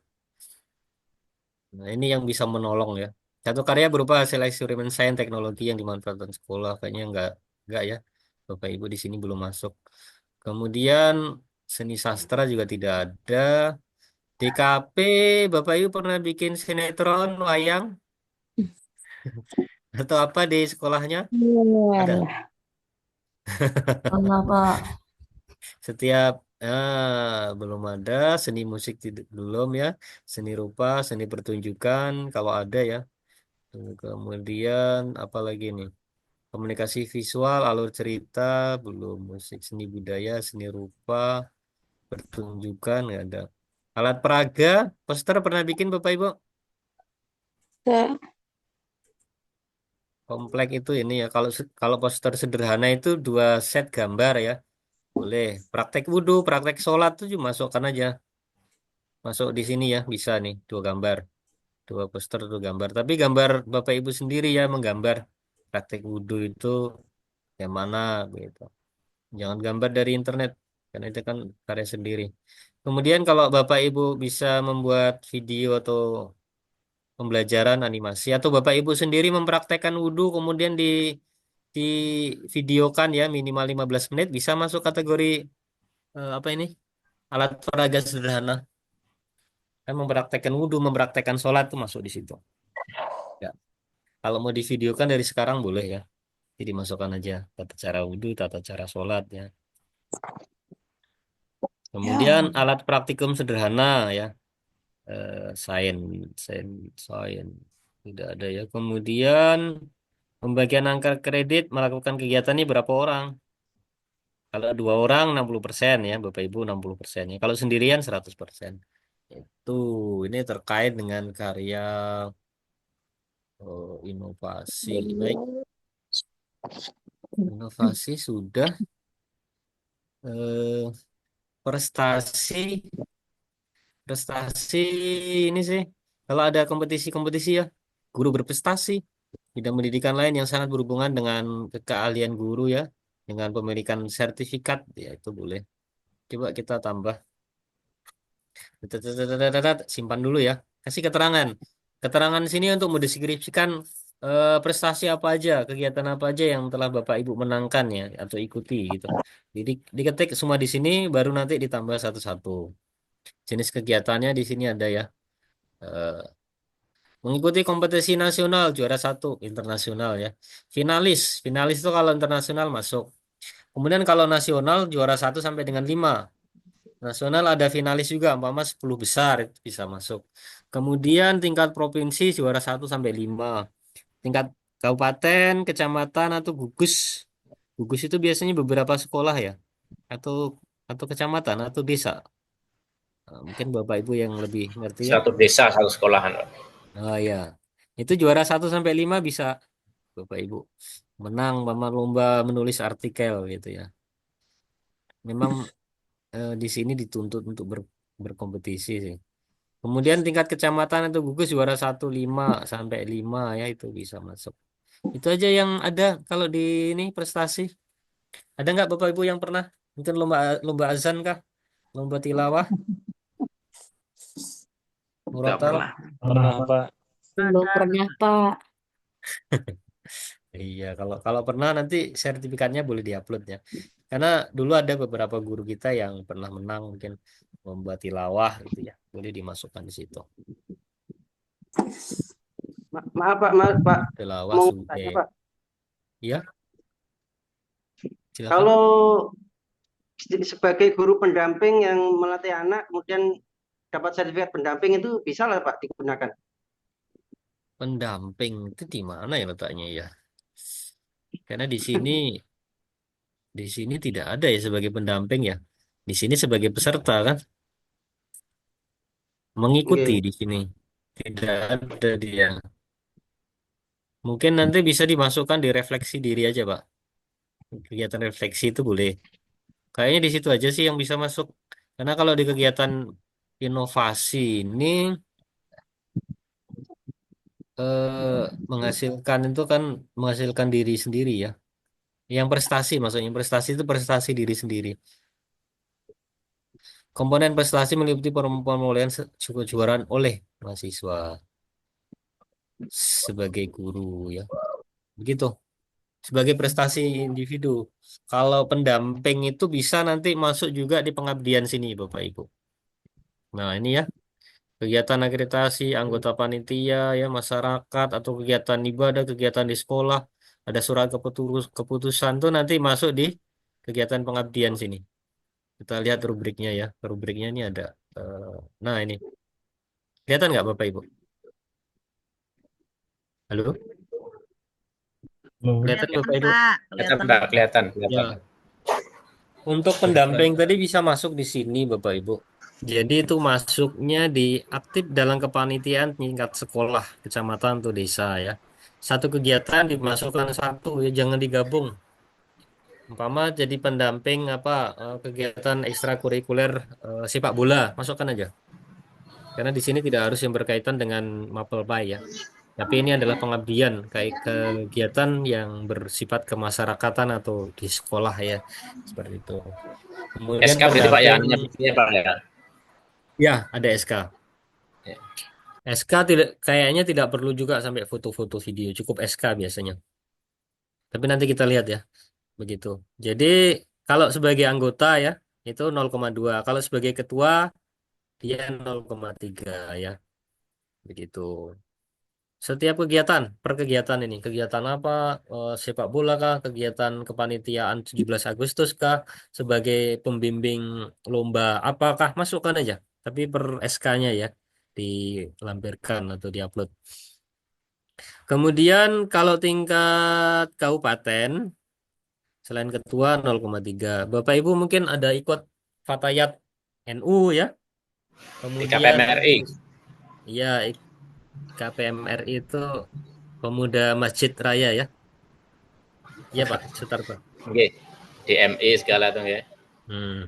Nah, ini yang bisa menolong ya. Satu karya berupa hasil eksperimen sains teknologi yang dimanfaatkan sekolah. Kayaknya enggak ya. Bapak Ibu di sini belum masuk. Kemudian seni sastra juga tidak ada. DKP, Bapak Ibu pernah bikin sinetron, wayang, atau apa di sekolahnya? Ada. Walah, Allah, Pak. Setiap belum ada seni musik belum ya. Seni rupa, seni pertunjukan kalau ada ya. Kemudian apa lagi nih? Komunikasi visual, alur cerita, belum musik, seni budaya, seni rupa, pertunjukan nggak ada. Alat peraga, poster pernah bikin Bapak Ibu? Saya Komplek itu ini ya. Kalau poster sederhana itu 2 set gambar ya. Boleh. Praktek wudhu, praktek sholat tuh cuma masukkan aja. Masuk di sini ya, bisa nih 2 gambar. 2 poster 2 gambar. Tapi gambar Bapak Ibu sendiri ya menggambar. Praktek wudhu itu yang mana gitu. Jangan gambar dari internet, karena itu kan karya sendiri. Kemudian kalau Bapak Ibu bisa membuat video atau pembelajaran animasi, atau Bapak Ibu sendiri mempraktekkan wudhu, kemudian di videokan ya minimal 15 menit, bisa masuk kategori apa ini? Alat peraga sederhana. Kan mempraktekkan wudhu, mempraktekkan sholat tuh masuk di situ. Ya. Kalau mau divideokan dari sekarang boleh ya. Jadi masukkan aja tata cara wudhu, tata cara sholat ya. Kemudian alat praktikum sederhana ya, sains, sains tidak ada ya. Kemudian pembagian angka kredit melakukan kegiatan ini berapa orang? Kalau 2 orang 60% ya, Bapak Ibu 60% ya. Kalau sendirian 100%. Itu ini terkait dengan karya inovasi. Baik, inovasi sudah. Eh, prestasi Prestasi ini sih, kalau ada kompetisi-kompetisi ya, guru berprestasi, bidang pendidikan lain yang sangat berhubungan dengan keahlian guru ya, dengan pemilikan sertifikat, ya itu boleh. Coba kita tambah, simpan dulu ya. Kasih keterangan. Keterangan sini untuk mendeskripsikan prestasi apa aja, kegiatan apa aja yang telah Bapak Ibu menangkan ya, atau ikuti gitu. Jadi diketik semua di sini, baru nanti ditambah satu-satu. Jenis kegiatannya di sini ada ya. Eh, Mengikuti kompetisi nasional juara 1 internasional ya. Finalis itu kalau internasional masuk. Kemudian kalau nasional juara 1 sampai dengan 5. Nasional ada finalis juga, umpama 10 besar itu bisa masuk. Kemudian tingkat provinsi juara 1 sampai 5. Tingkat kabupaten, kecamatan atau gugus. Gugus itu biasanya beberapa sekolah ya. Atau kecamatan atau desa. Nah, mungkin Bapak Ibu yang lebih ngerti ya. satu desa, satu sekolahan, Pak. Oh ya. Itu juara 1 sampai 5 bisa Bapak Ibu menang lomba menulis artikel gitu ya. Memang di sini dituntut untuk berkompetisi sih. Kemudian tingkat kecamatan itu gugus juara 1 5 sampai 5 ya, itu bisa masuk. Itu aja yang ada kalau di ini prestasi. Ada nggak Bapak Ibu yang pernah? Mungkin lomba lomba azan kah? Lomba tilawah, Tidak murotal? pernah. Pernah, Pak. Belum pernah, Pak. Iya, kalau kalau pernah nanti sertifikatnya boleh diupload ya. Karena dulu ada beberapa guru kita yang pernah menang mungkin lomba tilawah gitu ya. Boleh dimasukkan di situ. Maaf Pak, Pak. Tilawah Mau sudah. tanya Pak. Ya, silakan. Kalau sebagai guru pendamping yang melatih anak, kemudian dapat sertifikat pendamping itu bisa lah Pak digunakan. Pendamping itu di mana ya letaknya ya? Karena di sini tidak ada ya sebagai pendamping ya. Di sini sebagai peserta kan, mengikuti Oke. di sini. Tidak ada dia. Mungkin nanti bisa dimasukkan di refleksi diri aja, Pak. Kegiatan refleksi itu boleh. Kayaknya di situ aja sih yang bisa masuk. Karena kalau di kegiatan inovasi ini menghasilkan itu kan menghasilkan diri sendiri ya. Yang prestasi maksudnya prestasi itu prestasi diri sendiri. Komponen prestasi meliputi perolehan kejuaraan oleh mahasiswa sebagai guru ya. Begitu. Sebagai prestasi individu. Kalau pendamping itu bisa nanti masuk juga di pengabdian sini, Bapak Ibu. Nah, ini ya, kegiatan akreditasi anggota panitia ya masyarakat atau kegiatan ibadah, kegiatan di sekolah, ada surat keputusan tuh nanti masuk di kegiatan pengabdian sini. Kita lihat rubriknya ya. Rubriknya ini ada. Nah, ini. Kelihatan nggak Bapak Ibu? Halo? Kelihatan Kelihatan, Bapak Ibu? Pak. Kelihatan, Kelihatan. Pak. Kelihatan. Ya. Untuk pendamping tadi bisa masuk di sini Bapak Ibu. Jadi itu masuknya di aktif dalam kepanitiaan tingkat sekolah, kecamatan atau desa ya. Satu kegiatan dimasukkan satu ya, jangan digabung. Umpama jadi pendamping apa kegiatan ekstrakurikuler sepak bola, masukkan aja. Karena di sini tidak harus yang berkaitan dengan Mapelpai ya. Tapi ini adalah pengabdian kayak kegiatan yang bersifat kemasyarakatan atau di sekolah ya. Seperti itu. Kemudian SK berarti Pak ya, pendamping anunya buktinya Pak ya. ya ada SK. Ya. SK tidak kayaknya tidak perlu juga sampai foto-foto video, cukup SK biasanya. Tapi nanti kita lihat ya, begitu. Jadi kalau sebagai anggota ya itu 0,2. Kalau sebagai ketua dia 0,3 ya, begitu. Setiap kegiatan, per kegiatan ini, kegiatan apa, sepak bola kah, kegiatan kepanitiaan 17 Agustus kah, sebagai pembimbing lomba apakah, masukkan aja. Tapi per SK-nya ya, dilampirkan atau diupload. Kemudian kalau tingkat kabupaten, selain ketua 0,3. Bapak Ibu mungkin ada ikut Fatayat NU ya. Di Kemudian KPMRI. iya, KPMRI itu Pemuda Masjid Raya ya. Iya Pak, Sutarto. Oke. DMI segala tuh ya.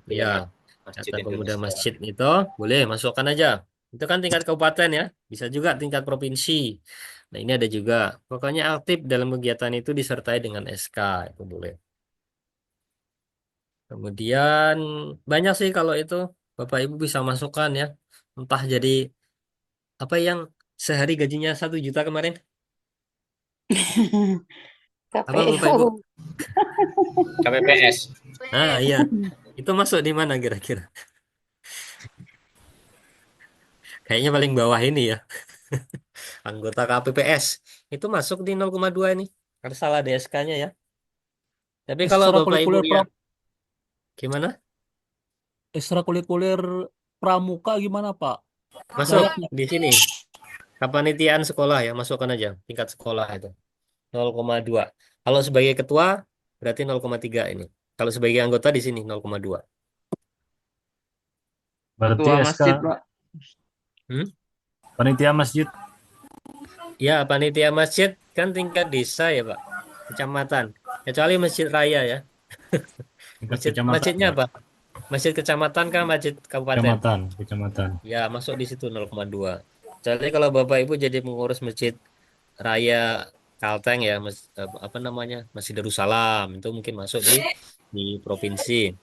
Iya. Masjid Kata Pemuda Indonesia. Masjid itu boleh masukkan aja. Itu kan tingkat kabupaten ya, bisa juga tingkat provinsi. Nah ini ada juga. Pokoknya aktif dalam kegiatan itu disertai dengan SK itu boleh. Kemudian banyak sih kalau itu Bapak Ibu bisa masukkan ya. Entah jadi apa yang sehari gajinya 1 juta kemarin. Apa Bapak Ibu? KPU. KPPS. Ah iya. Itu masuk di mana kira-kira? Kayaknya paling bawah ini ya. Anggota KPPS. Itu masuk di 0,2 ini. Harus salah DSK-nya ya. Tapi kalau Bapak Ibu Ekstrakurikuler lihat gimana? ekstrakurikuler pramuka gimana, Pak? Masuk Bayarnya di sini. Kepanitiaan sekolah ya, masukkan aja tingkat sekolah itu. 0,2. Kalau sebagai ketua berarti 0,3 ini. Kalau sebagai anggota di sini 0,2. berarti Ketua SK masjid Pak. Hmm? panitia masjid. Ya, panitia masjid kan tingkat desa ya, Pak. Kecamatan. Kecuali masjid raya ya. Tingkat Masjid kecamatan masjidnya ya. apa? Masjid kecamatan kan masjid kabupaten? Kecamatan. Ya, masuk di situ 0,2. Jadi kalau Bapak Ibu jadi mengurus Masjid Raya Kalteng ya, apa namanya? Masjid Darussalam itu mungkin masuk di provinsi.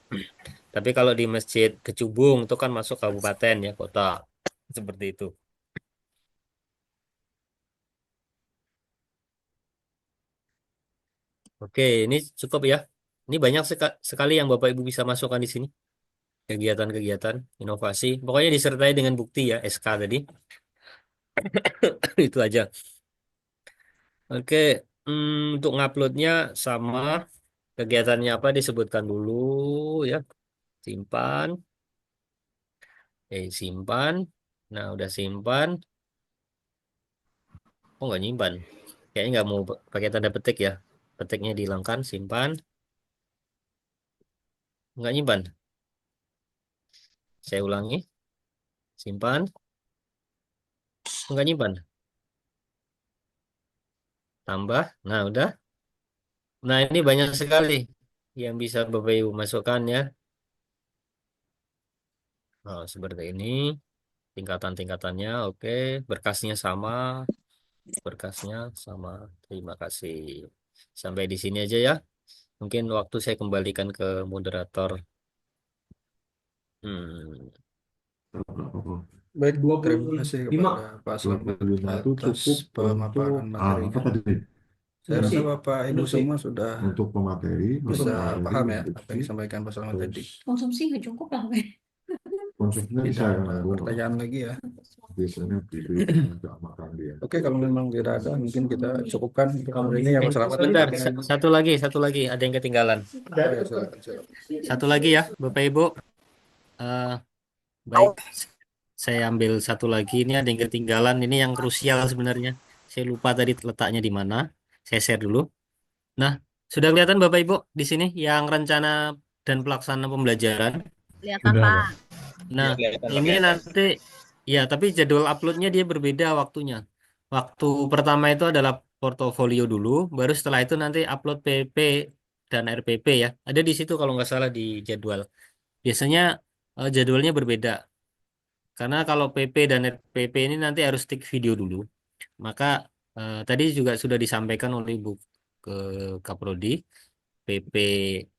Tapi kalau di Masjid Kecubung itu kan masuk kabupaten ya, kota. Seperti itu. Oke, ini cukup ya. Ini banyak sekali yang Bapak Ibu bisa masukkan di sini. Kegiatan-kegiatan, inovasi. Pokoknya disertai dengan bukti ya, SK tadi. Itu aja. Oke, untuk nguploadnya sama kegiatannya apa disebutkan dulu ya. Simpan, simpan. Nah, udah simpan. Oh, nggak nyimpan. Kayaknya nggak mau pakai tanda petik ya. Petiknya dihilangkan, simpan. Nggak nyimpan. Saya ulangi, simpan. Nggak nyimpan. Tambah. Nah, udah. Nah, ini banyak sekali yang bisa Bapak Ibu masukkan ya. Oh, seperti ini. Tingkatan-tingkatannya, oke. Berkasnya sama. Berkasnya sama. Terima kasih. Sampai di sini aja ya. Mungkin waktu saya kembalikan ke moderator. Hmm. Baik, terima kasih kepada Pak Slamet atas pemaparan materinya. Saya rasa Bapak Ibu semua sudah bisa paham ya apa yang disampaikan Pak Slamet tadi. Konsumsi nggak cukup lah. Tidak ada pertanyaan lagi ya. Oke, kalau memang tidak ada, mungkin kita cukupkan untuk hari ini ya Pak Slamet. Bentar, satu lagi, ada yang ketinggalan. Ya, silakan. Satu lagi ya, Bapak Ibu. Baik, saya ambil satu lagi. Ini ada yang ketinggalan. Ini yang krusial sebenarnya. Saya lupa tadi letaknya di mana. Saya share dulu. Nah, sudah kelihatan Bapak Ibu di sini yang rencana dan pelaksanaan pembelajaran. Kelihatan Pak. Nah, ini nanti ya, tapi jadwal uploadnya dia berbeda waktunya. Waktu pertama itu adalah portofolio dulu, baru setelah itu nanti upload PP dan RPP ya. Ada di situ kalau nggak salah di jadwal. Biasanya jadwalnya berbeda. Karena kalau PP dan RPP ini nanti harus stick video dulu. Maka tadi juga sudah disampaikan oleh Ibu ke Kaprodi, PP,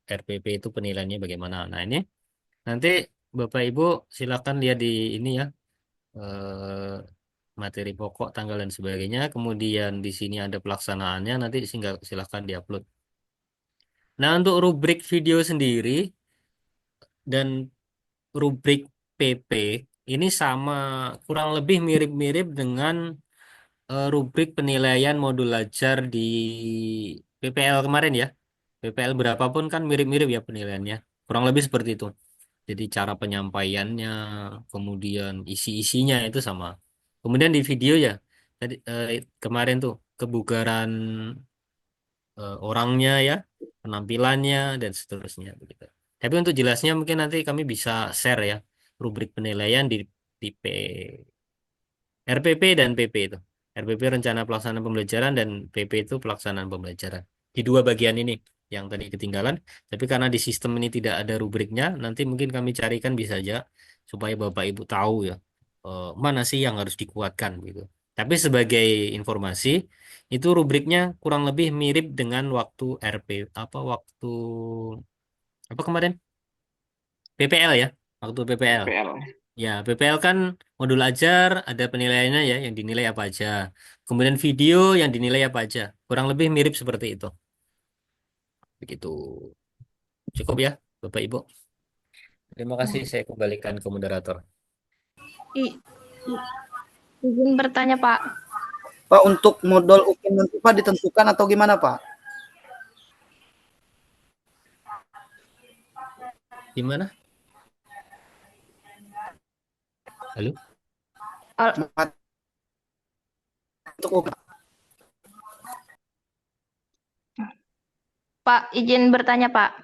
RPP itu penilaiannya bagaimana. Nah ini nanti Bapak Ibu silakan lihat di ini ya, materi pokok, tanggal dan sebagainya. Kemudian di sini ada pelaksanaannya, nanti silakan diupload. Nah untuk rubrik video sendiri dan rubrik PP ini sama, kurang lebih mirip-mirip dengan rubrik penilaian modul ajar di PPL kemarin ya. PPL berapapun kan mirip-mirip ya penilaiannya. Kurang lebih seperti itu. Jadi cara penyampaiannya, kemudian isi-isinya itu sama. Kemudian di video ya, tadi kemarin tuh kebugaran orangnya ya, penampilannya dan seterusnya begitu. Tapi untuk jelasnya mungkin nanti kami bisa share ya rubrik penilaian di RPP dan PP itu. RPP rencana pelaksanaan pembelajaran dan PP itu pelaksanaan pembelajaran. Di dua bagian ini yang tadi ketinggalan. Tapi karena di sistem ini tidak ada rubriknya, nanti mungkin kami carikan bisa aja supaya Bapak Ibu tahu ya mana sih yang harus dikuatkan gitu. Tapi sebagai informasi itu rubriknya kurang lebih mirip dengan waktu waktu apa kemarin PPL ya, waktu PPL. Ya, PPL kan modul ajar, ada penilaiannya ya, yang dinilai apa aja. Kemudian video yang dinilai apa aja. Kurang lebih mirip seperti itu. Begitu. Cukup ya, Bapak Ibu. Terima kasih, saya kembalikan ke moderator. Izin bertanya, Pak. Pak, untuk modal UKIN nanti Pak ditentukan atau gimana, Pak? Gimana? Halo? Pak, izin bertanya, Pak.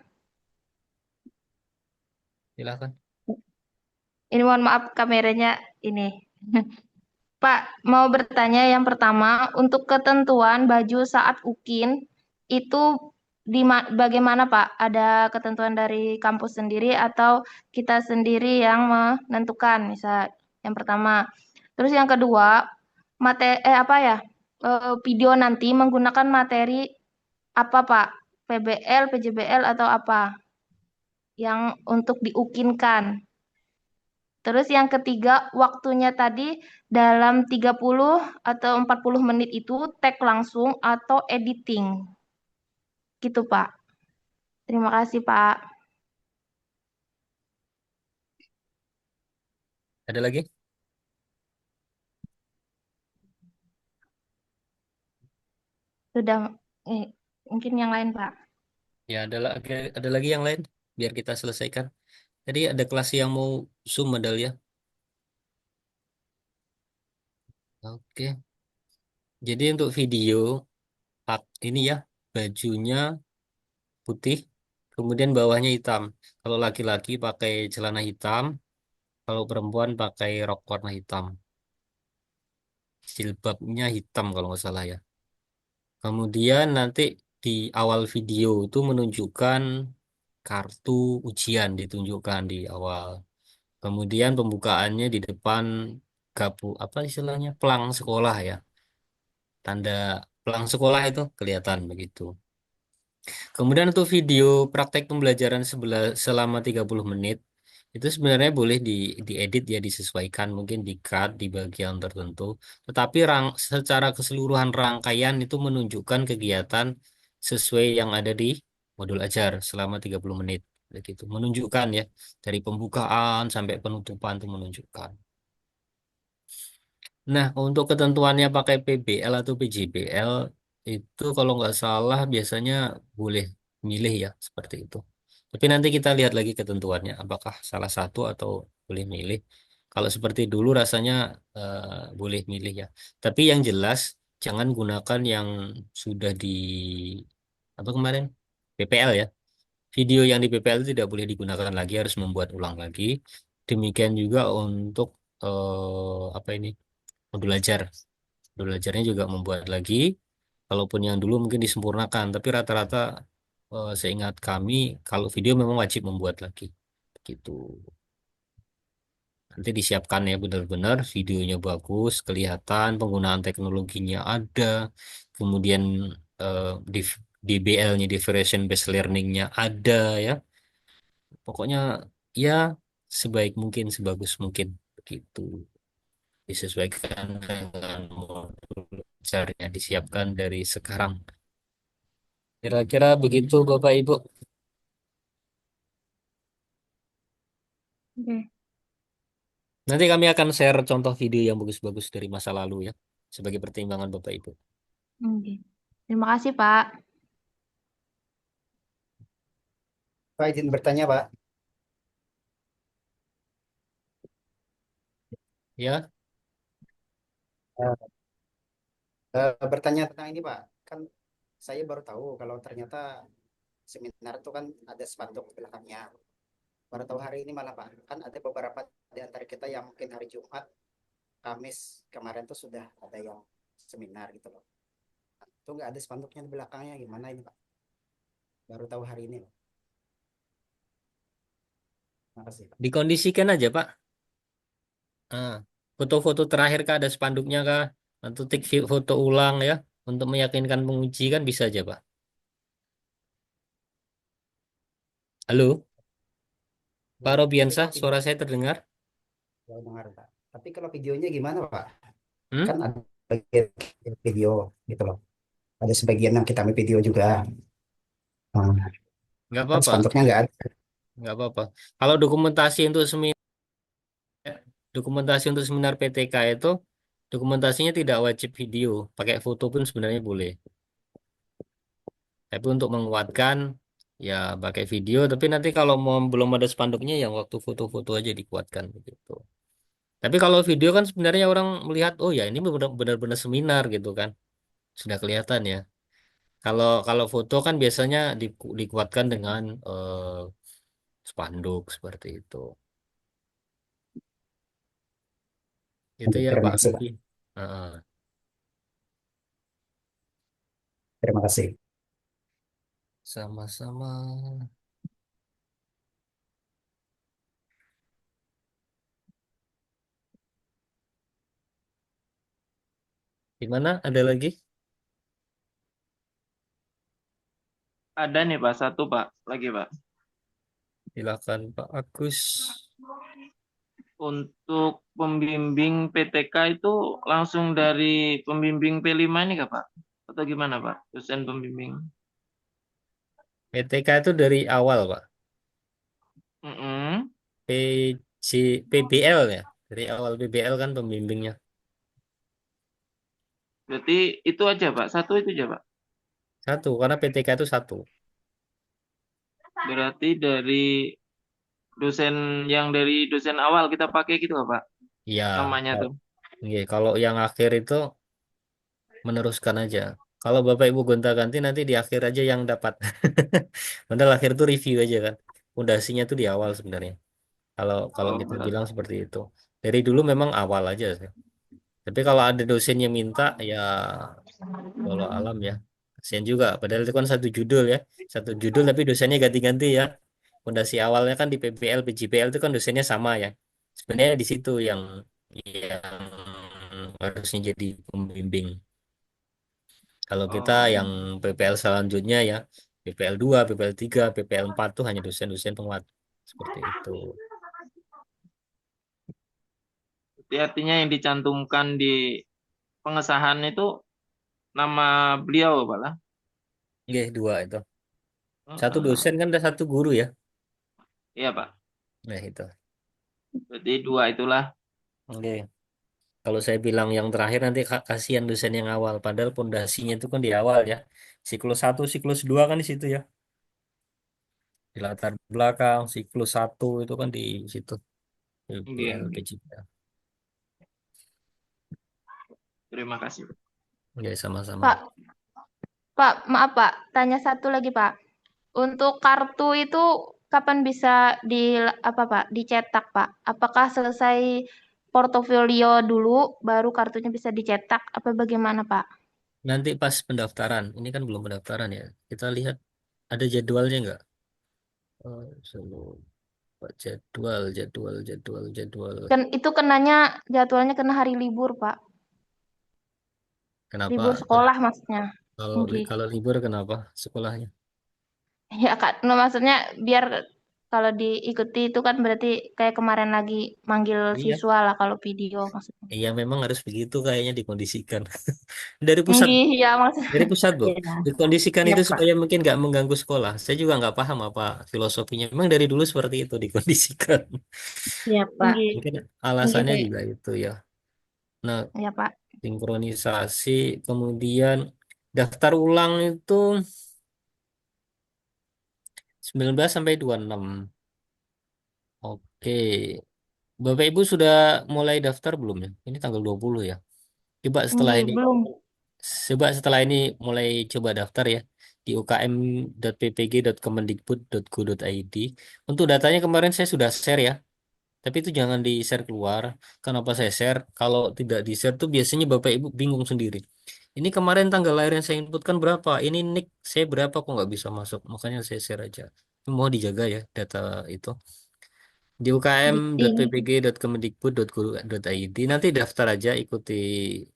Silakan. Ini mohon maaf kameranya ini. Pak, mau bertanya yang pertama, untuk ketentuan baju saat UKIN itu bagaimana Pak? Ada ketentuan dari kampus sendiri atau kita sendiri yang menentukan? Misal yang pertama. Terus yang kedua, video nanti menggunakan materi apa Pak? PBL, PJBL atau apa? Yang untuk diukinkan. Terus yang ketiga, waktunya tadi dalam 30 atau 40 menit itu tag langsung atau editing. Gitu, Pak. Terima kasih, Pak. Ada lagi? Sudah, mungkin yang lain, Pak. Ya, ada lagi yang lain biar kita selesaikan. Tadi ada kelas yang mau Zoom modal ya. Oke. Jadi untuk video ini ya bajunya putih, kemudian bawahnya hitam. Kalau laki-laki pakai celana hitam, kalau perempuan pakai rok warna hitam. Jilbabnya hitam kalau nggak salah ya. Kemudian nanti di awal video itu menunjukkan kartu ujian ditunjukkan di awal. Kemudian pembukaannya di depan apa istilahnya pelang sekolah ya. Tanda pelang sekolah itu kelihatan begitu. Kemudian untuk video praktek pembelajaran selama 30 menit itu sebenarnya boleh diedit ya disesuaikan mungkin di cut di bagian tertentu. Tetapi secara keseluruhan rangkaian itu menunjukkan kegiatan sesuai yang ada di modul ajar selama 30 menit. Begitu. Menunjukkan ya dari pembukaan sampai penutupan itu menunjukkan. Nah, untuk ketentuannya pakai PBL atau PJBL itu kalau nggak salah biasanya boleh milih ya seperti itu. Tapi nanti kita lihat lagi ketentuannya, apakah salah satu atau boleh milih. Kalau seperti dulu rasanya boleh milih ya. Tapi yang jelas jangan gunakan yang sudah di apa kemarin PPL ya. Video yang di PPL tidak boleh digunakan lagi, harus membuat ulang lagi. Demikian juga untuk apa ini? Modul ajar. Modul ajarnya juga membuat lagi. Kalaupun yang dulu mungkin disempurnakan, tapi rata-rata seingat kami kalau video memang wajib membuat lagi. Gitu. Nanti disiapkan ya benar-benar videonya bagus, kelihatan penggunaan teknologinya ada, kemudian eh, di DBL-nya, Differentiation Based Learning-nya ada ya. Pokoknya ya sebaik mungkin, sebagus mungkin begitu. Disesuaikan dengan modul ajarnya disiapkan dari sekarang. Kira-kira begitu Bapak Ibu. Oke. Nanti kami akan share contoh video yang bagus-bagus dari masa lalu ya, sebagai pertimbangan Bapak Ibu. Oke. Terima kasih, Pak. Pak izin bertanya Pak. Ya, Eh, bertanya tentang ini Pak. Kan saya baru tahu kalau ternyata seminar itu kan ada spanduk di belakangnya. Baru tahu hari ini malah Pak. Kan ada beberapa di antara kita yang mungkin hari Jumat, Kamis kemarin tuh sudah ada yang seminar gitu loh. Itu nggak ada spanduknya di belakangnya gimana ini Pak? Baru tahu hari ini. Terima kasih Pak. dikondisikan aja Pak. Ah, foto-foto terakhir kah ada spanduknya kah? Atau foto ulang ya, untuk meyakinkan penguji kan bisa aja Pak. Halo, Ya, Pak tapi Robiansah, kalau video suara saya terdengar? ya, dengar Pak. Tapi kalau videonya gimana Pak? Hmm? Kan ada bagian video gitu loh. Ada sebagian yang kita ambil video juga. Nah, Nggak kan apa-apa, spanduknya nggak ada. nggak apa-apa. Kalau dokumentasi untuk seminar PTK itu dokumentasinya tidak wajib video, pakai foto pun sebenarnya boleh. Tapi untuk menguatkan ya pakai video. Tapi nanti kalau mau belum ada spanduknya, yang waktu foto-foto aja dikuatkan begitu. Tapi kalau video kan sebenarnya orang melihat, oh ya ini benar-benar seminar gitu kan, sudah kelihatan ya. Kalau kalau foto kan biasanya dikuatkan dengan spanduk seperti itu. Itu ya Terima Pak kasih Pak. Luki. Heeh. Terima kasih. Sama-sama. Gimana? Ada lagi? Ada nih Pak, satu Pak, lagi Pak. Silakan Pak Agus. Untuk pembimbing PTK itu langsung dari pembimbing P5 ini kah Pak? Atau gimana Pak? Dosen pembimbing. PTK itu dari awal Pak. Mm-mm. PJ, PBL ya. Dari awal PBL kan pembimbingnya. Berarti itu aja Pak, satu itu aja Pak. Satu, karena PTK itu satu. Berarti dari dosen yang dari dosen awal kita pakai gitu Pak, Ya, namanya tuh. kalau yang akhir itu meneruskan aja. Kalau Bapak Ibu gonta-ganti nanti di akhir aja yang dapat. Padahal akhir itu review aja kan. Pondasinya tuh di awal sebenarnya. Kalau kalau Oh, kita berat. bilang seperti itu. Dari dulu memang awal aja sih. Tapi kalau ada dosen yang minta ya walau alam ya. Kasihan juga. Padahal itu kan satu judul ya. Satu judul tapi dosennya ganti-ganti ya. Pondasi awalnya kan di PBL, PJBL itu kan dosennya sama ya. Sebenarnya di situ yang harusnya jadi pembimbing. Kalau kita yang Oh, PPL selanjutnya ya, PPL 2, PPL 3, PPL 4 tuh hanya dosen-dosen penguat. Seperti itu. berarti artinya yang dicantumkan di pengesahan itu nama beliau Pak lah. Oke, dua itu. Satu Heeh. dosen kan ada satu guru ya. Iya Pak. Nah, itu. Berarti dua itulah. Oke. Kalau saya bilang yang terakhir nanti kasihan dosen yang awal. Padahal pondasinya itu kan di awal ya. Siklus 1, siklus 2 kan di situ ya. Di latar belakang, siklus 1 itu kan di situ. Iya. PPL, PJBL. Terima kasih. Oke, sama-sama. Pak, maaf Pak, tanya satu lagi Pak. Untuk kartu itu kapan bisa dicetak Pak? Apakah selesai portofolio dulu baru kartunya bisa dicetak apa bagaimana Pak? Nanti pas pendaftaran, ini kan belum pendaftaran ya. Kita lihat ada jadwalnya nggak? Jadwal. Itu kenanya jadwalnya kena hari libur Pak. Kenapa? Libur sekolah maksudnya. Kalau libur kenapa sekolahnya? Ya Kak, maksudnya biar kalau diikuti itu kan berarti kayak kemarin lagi manggil Iya. siswa lah kalau video maksudnya. Iya memang harus begitu kayaknya dikondisikan. Dari pusat, Iya maksudnya. dari pusat Bu. Iya. Dikondisikan Iya itu Pak. supaya mungkin nggak mengganggu sekolah. Saya juga nggak paham apa filosofinya. Memang dari dulu seperti itu dikondisikan. Iya, Pak. Mungkin alasannya juga itu ya. Nah, Iya Pak. sinkronisasi, kemudian daftar ulang itu 19 sampai 26. Oke. Bapak Ibu sudah mulai daftar belum ya? Ini tanggal 20 ya. Coba setelah ini Belum. Coba setelah ini mulai coba daftar ya di ukm.ppg.kemendikbud.go.id. Untuk datanya kemarin saya sudah share ya, tapi itu jangan di-share keluar. Kenapa saya share? Kalau tidak di-share tuh biasanya Bapak Ibu bingung sendiri. Ini kemarin tanggal lahir yang saya inputkan berapa? Ini nick saya berapa kok nggak bisa masuk? Makanya saya share aja. Mau dijaga ya data itu di Ini. ukm.ppg.kemendikbud.go.id. Nanti daftar aja, ikuti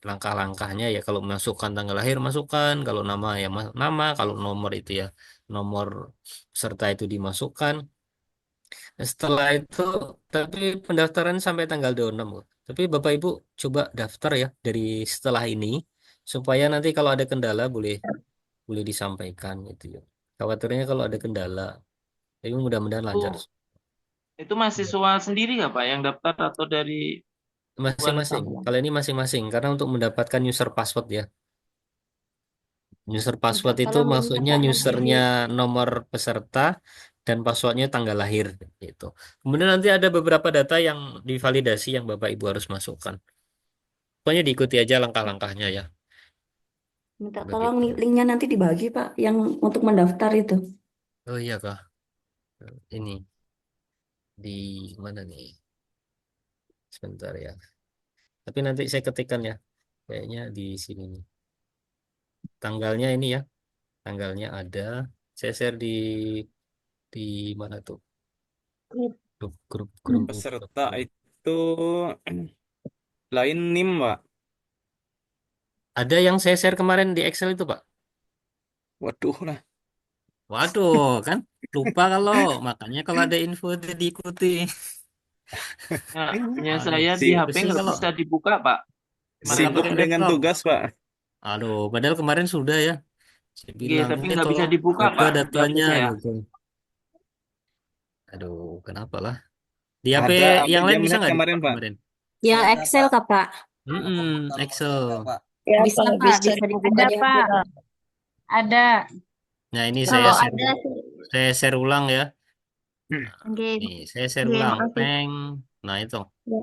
langkah-langkahnya ya. Kalau masukkan tanggal lahir masukkan, kalau nama ya nama, kalau nomor itu ya nomor peserta itu dimasukkan. Nah, setelah itu tapi pendaftaran sampai tanggal 26 Bu. Tapi Bapak Ibu coba daftar ya dari setelah ini supaya nanti kalau ada kendala boleh boleh disampaikan gitu ya. Khawatirnya kalau ada kendala, tapi mudah-mudahan lancar. Itu mahasiswa sendiri nggak Pak yang daftar atau dari luar Masing-masing. sana? Kalau ini masing-masing, karena untuk mendapatkan user password ya. User password itu Kalau maksudnya usernya nomor peserta dan passwordnya tanggal lahir gitu. Kemudian nanti ada beberapa data yang divalidasi yang Bapak Ibu harus masukkan. Pokoknya diikuti aja langkah-langkahnya ya. Minta tolong Begitu. linknya nanti dibagi Pak, yang untuk mendaftar itu. Oh iya Kak. Ini di mana nih? Sebentar ya. Tapi nanti saya ketikkan ya. Kayaknya di sini nih. Tanggalnya ini ya. Tanggalnya ada. Saya share di mana tuh? Grup. Peserta itu lain NIM, Pak. Ada yang saya share kemarin di Excel itu, Pak. Waduh lah. Waduh, kan lupa makanya kalau ada info itu diikuti. Nah, punya Aduh, saya di HP pusing nggak kalau bisa dibuka, Pak. Kemarin Sibuk pakai dengan laptop. tugas, Pak. Aduh, padahal kemarin sudah ya. Saya Iya, bilang tapi ini nggak bisa tolong dibuka, buka Pak, di HP datanya saya. gitu. Aduh, kenapa lah? Di HP Ada yang lain dia bisa melihat nggak kemarin, dibuka Pak. kemarin? Yang Excel Kak, Pak. Excel. Ya, Bisa kalau Pak, bisa bisa dibuka ada, di HP Pak. Kak. Ada. Nah, ini Kalau saya ada sih, share ulang ya. oke, Nih, saya share oke, ulang. makasih. Peng. Nah, itu. Ya.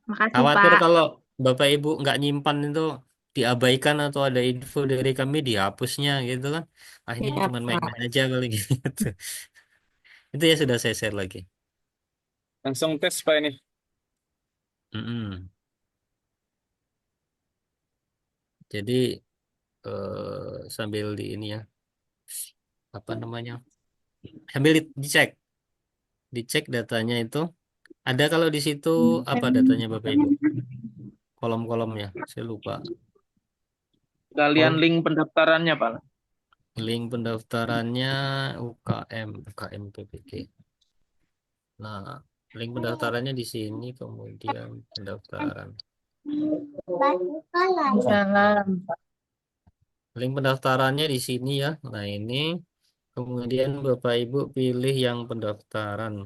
Makasih Khawatir Pak. kalau Bapak Ibu nggak nyimpan itu diabaikan atau ada info dari kami dihapusnya gitu kan. Ah, ini Ya, cuma Pak. main-main aja kali gitu. Itu ya sudah saya share lagi. Langsung tes, Pak, ini. Mm-mm. Jadi sambil di ini ya, apa namanya? Sambil dicek datanya itu. Ada kalau di situ apa datanya Bapak Ibu? Kolom-kolomnya, saya lupa. Kalian link pendaftarannya, Pak. Link pendaftarannya UKM PPG. Nah, link pendaftarannya di sini, kemudian pendaftaran. Salam. Link pendaftarannya di sini ya. Nah, ini kemudian Bapak Ibu pilih yang pendaftaran.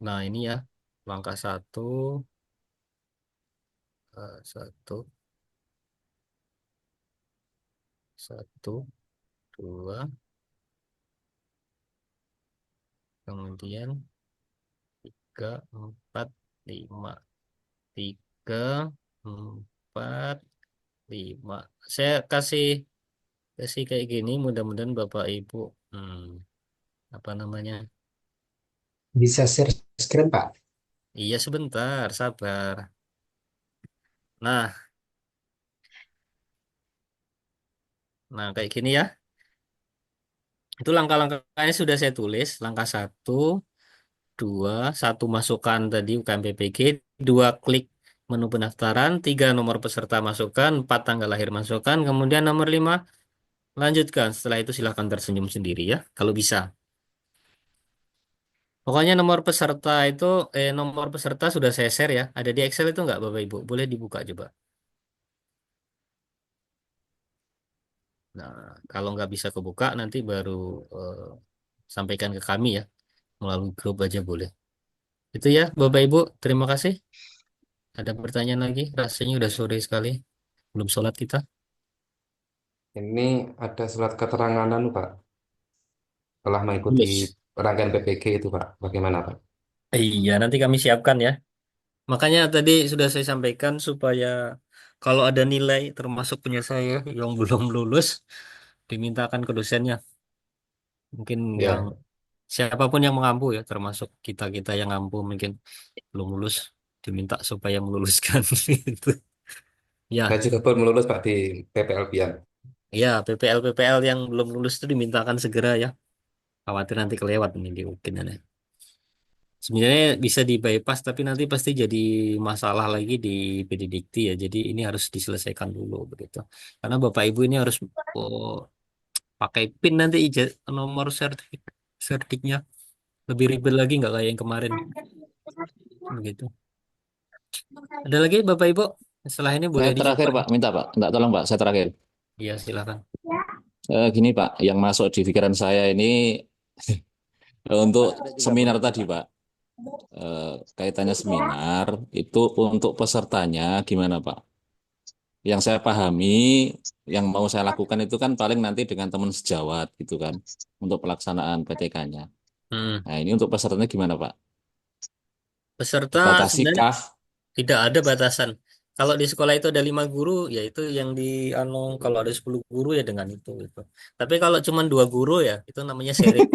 Nah, ini ya, langkah 1, 2, kemudian 3, 4, 5. 3, 4, 5. Saya kasih kayak gini, mudah-mudahan Bapak Ibu apa namanya? Bisa share screen, Pak? Iya, sebentar, sabar. Nah, kayak gini ya. Itu langkah-langkahnya sudah saya tulis. Langkah 1, 2, 1 masukkan tadi UKM PPG, 2 klik menu pendaftaran, 3 nomor peserta masukkan, 4 tanggal lahir masukkan, kemudian nomor 5 lanjutkan. Setelah itu silahkan tersenyum sendiri ya, kalau bisa. Pokoknya nomor peserta sudah saya share ya. Ada di Excel itu nggak Bapak Ibu? Boleh dibuka coba. Nah, kalau nggak bisa kebuka nanti baru sampaikan ke kami ya. Melalui grup aja boleh. Itu ya Bapak Ibu, terima kasih. Ada pertanyaan lagi? Rasanya udah sore sekali. Belum sholat kita. Ini ada surat keterangan Pak, telah mengikuti Tulis. rangkaian PPG itu Pak. Bagaimana Pak? Iya, nanti kami siapkan ya. Makanya tadi sudah saya sampaikan supaya kalau ada nilai termasuk punya saya yang belum lulus, dimintakan ke dosennya. Mungkin yang Ya, siapapun yang mengampu ya, termasuk kita-kita yang ngampu mungkin belum lulus, diminta supaya meluluskan gitu. Ya, saya juga belum lulus Pak di PPL Bian. ya PPL yang belum lulus itu dimintakan segera ya. Khawatir nanti kelewat ini di UKIN ya. Sebenarnya bisa di bypass tapi nanti pasti jadi masalah lagi di PD Dikti ya. Jadi ini harus diselesaikan dulu begitu. Karena Bapak Ibu ini harus pakai PIN nanti nomor sertiknya lebih ribet lagi nggak kayak yang kemarin begitu. Ada lagi Bapak Ibu? Setelah ini boleh Saya terakhir dicoba. Pak, minta Pak, enggak tolong Pak, saya terakhir. Iya silakan. Gini Pak, yang masuk di pikiran saya ini untuk seminar tadi Pak, kaitannya seminar itu untuk pesertanya gimana Pak? Yang saya pahami, yang mau saya lakukan itu kan paling nanti dengan teman sejawat gitu kan, untuk pelaksanaan PTK-nya. Nah ini untuk pesertanya gimana Pak? Peserta sebenarnya Batasikah? tidak ada batasan. Kalau di sekolah itu ada 5 guru, ya itu yang kalau ada 10 guru ya dengan itu gitu. Tapi kalau cuma 2 guru ya itu namanya sharing.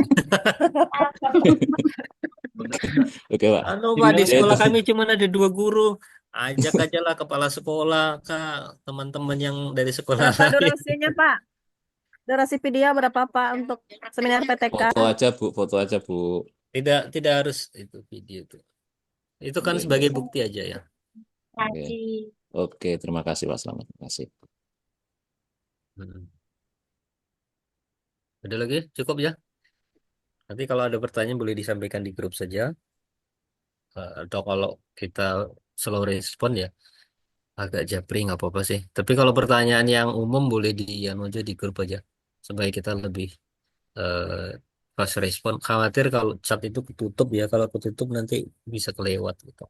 Oke Pak. Pak, di Ya sekolah itu. kami cuma ada 2 guru. Ajak aja lah kepala sekolah, Kak, teman-teman yang dari sekolah Berapa lain. durasinya, Pak? durasi video berapa Pak untuk seminar PTK? Foto aja Bu, foto aja Bu. Tidak harus itu video tuh. Itu kan Oke, sebagai bukti aja ya. oke. Oke, terima kasih Pak Selamat. Terima kasih. Hmm. Ada lagi? Cukup ya? Nanti kalau ada pertanyaan boleh disampaikan di grup saja. Atau kalau kita slow respon ya agak japri nggak apa-apa sih. Tapi kalau pertanyaan yang umum boleh di anu aja di grup aja. Supaya kita lebih eh, fast respon. Khawatir kalau chat itu ketutup ya. Kalau ketutup nanti bisa kelewat gitu.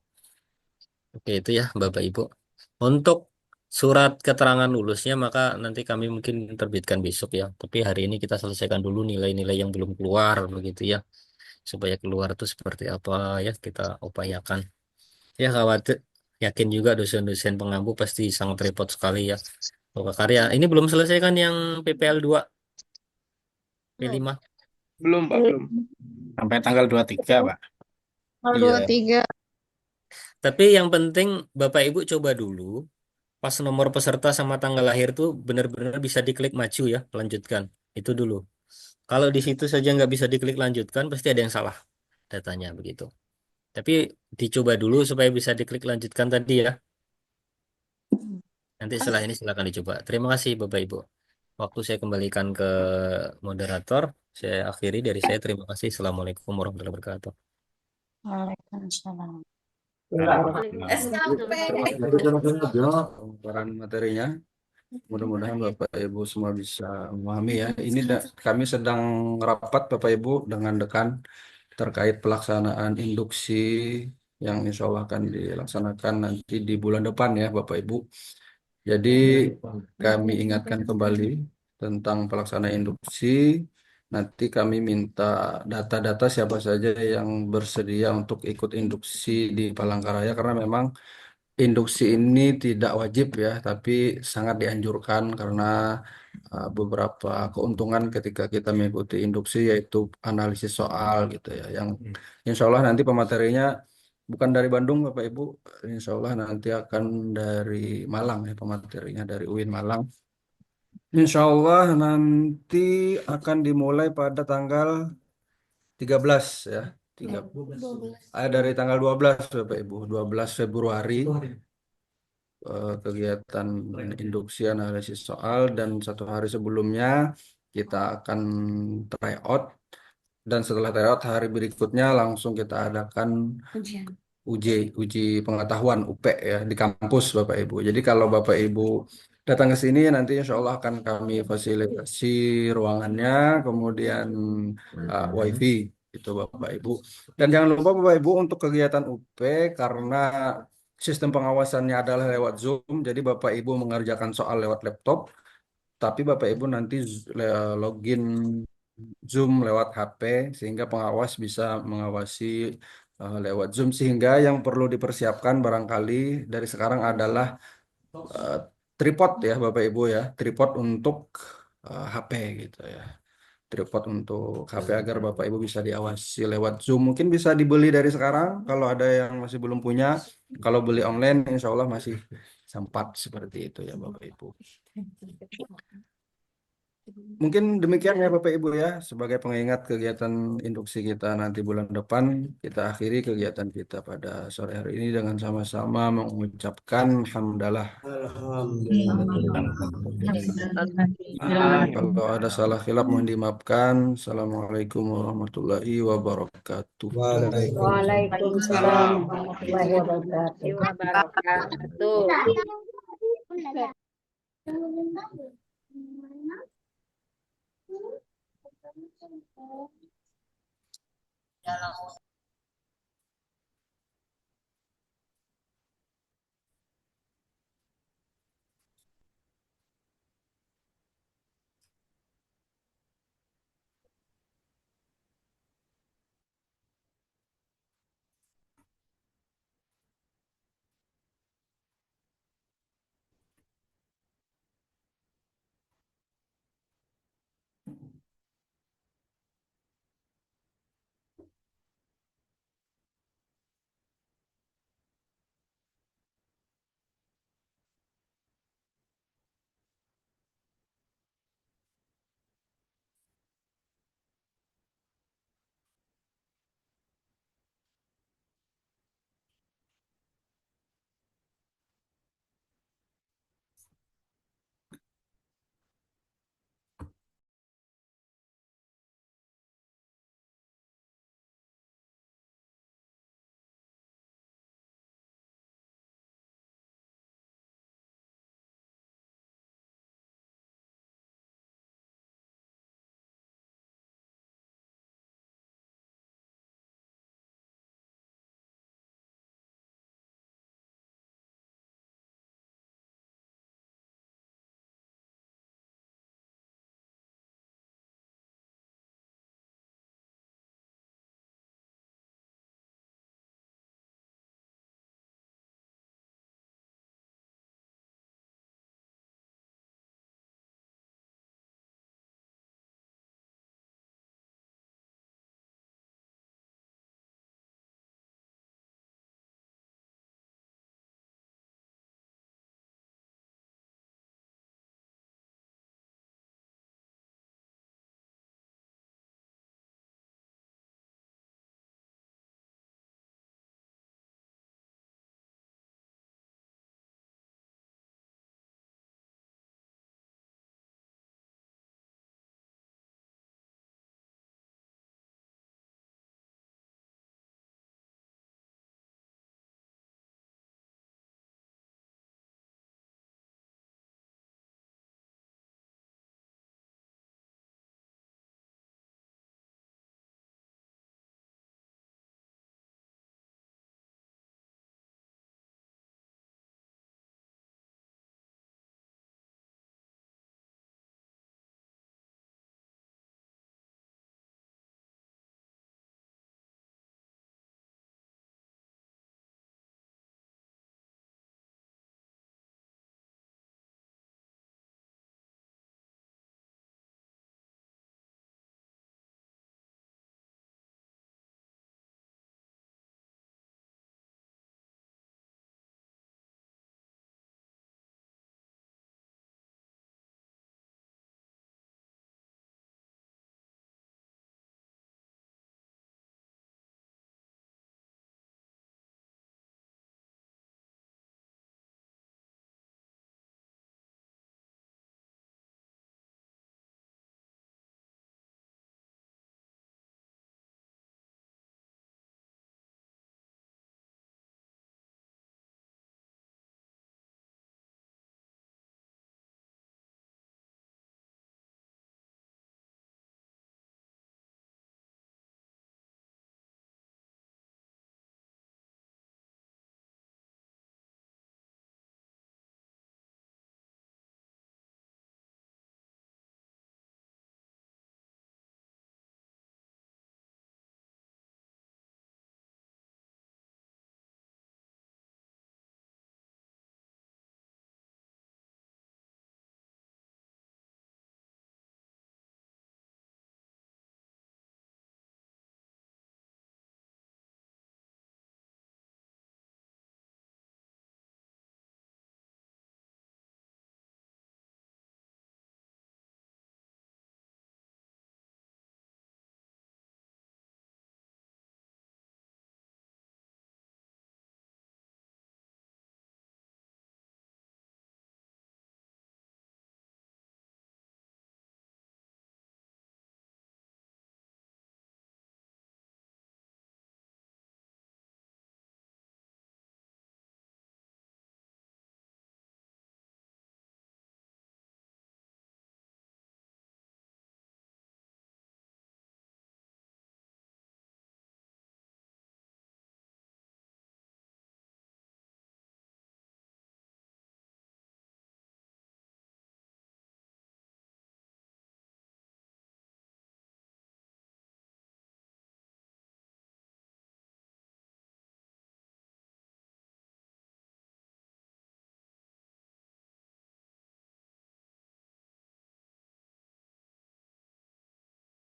Oke itu ya Bapak Ibu. Untuk surat keterangan lulusnya maka nanti kami mungkin terbitkan besok ya. Tapi hari ini kita selesaikan dulu nilai-nilai yang belum keluar begitu ya. Supaya keluar itu seperti apa ya kita upayakan. Ya khawatir, yakin juga dosen-dosen pengampu pasti sangat repot sekali ya. Bapak karya, ini belum selesai kan yang PPL 2, P5? Belum, Pak, belum. Sampai tanggal 23, Pak. Tanggal Iya. 23. Tapi yang penting Bapak Ibu coba dulu, pas nomor peserta sama tanggal lahir tuh benar-benar bisa diklik maju ya, lanjutkan. Itu dulu. Kalau di situ saja nggak bisa diklik lanjutkan, pasti ada yang salah datanya begitu. Tapi dicoba dulu supaya bisa diklik lanjutkan tadi ya. Nanti setelah ini silakan dicoba. Terima kasih Bapak Ibu. Waktu saya kembalikan ke moderator. Saya akhiri dari saya. Terima kasih. Assalamualaikum warahmatullahi wabarakatuh. Waalaikumsalam. Pemaparan materinya. Mudah-mudahan Bapak Ibu semua bisa memahami ya. Ini kami sedang rapat Bapak Ibu dengan dekan terkait pelaksanaan induksi yang insya Allah akan dilaksanakan nanti di bulan depan ya Bapak Ibu. Jadi kami ingatkan kembali tentang pelaksanaan induksi. Nanti kami minta data-data siapa saja yang bersedia untuk ikut induksi di Palangkaraya karena memang induksi ini tidak wajib ya, tapi sangat dianjurkan karena beberapa keuntungan ketika kita mengikuti induksi yaitu analisis soal gitu ya, yang insya Allah nanti pematerinya bukan dari Bandung Bapak Ibu, insya Allah nanti akan dari Malang ya pematerinya dari UIN Malang. Insya Allah nanti akan dimulai pada tanggal 13 ya. Dari tanggal 12 Bapak Ibu, 12 Februari kegiatan induksi analisis soal dan 1 hari sebelumnya kita akan tryout dan setelah tryout hari berikutnya langsung kita adakan uji pengetahuan UP ya di kampus Bapak Ibu. Jadi kalau Bapak Ibu datang ke sini nanti insya Allah akan kami fasilitasi ruangannya, kemudian WiFi itu Bapak Ibu. Dan jangan lupa Bapak Ibu untuk kegiatan UP karena sistem pengawasannya adalah lewat Zoom, jadi Bapak Ibu mengerjakan soal lewat laptop, tapi Bapak Ibu nanti login Zoom lewat HP sehingga pengawas bisa mengawasi lewat Zoom sehingga yang perlu dipersiapkan barangkali dari sekarang adalah eh, tripod ya Bapak Ibu ya, tripod untuk HP gitu ya. Tripod untuk HP agar Bapak Ibu bisa diawasi lewat Zoom. Mungkin bisa dibeli dari sekarang kalau ada yang masih belum punya. Kalau beli online insya Allah masih sempat seperti itu ya Bapak Ibu. Mungkin demikian ya Bapak Ibu ya, sebagai pengingat kegiatan induksi kita nanti bulan depan, kita akhiri kegiatan kita pada sore hari ini dengan sama-sama mengucapkan hamdalah. Kalau ada salah khilaf mohon dimaafkan. Assalamualaikum warahmatullahi wabarakatuh. Waalaikumsalam warahmatullahi wabarakatuh.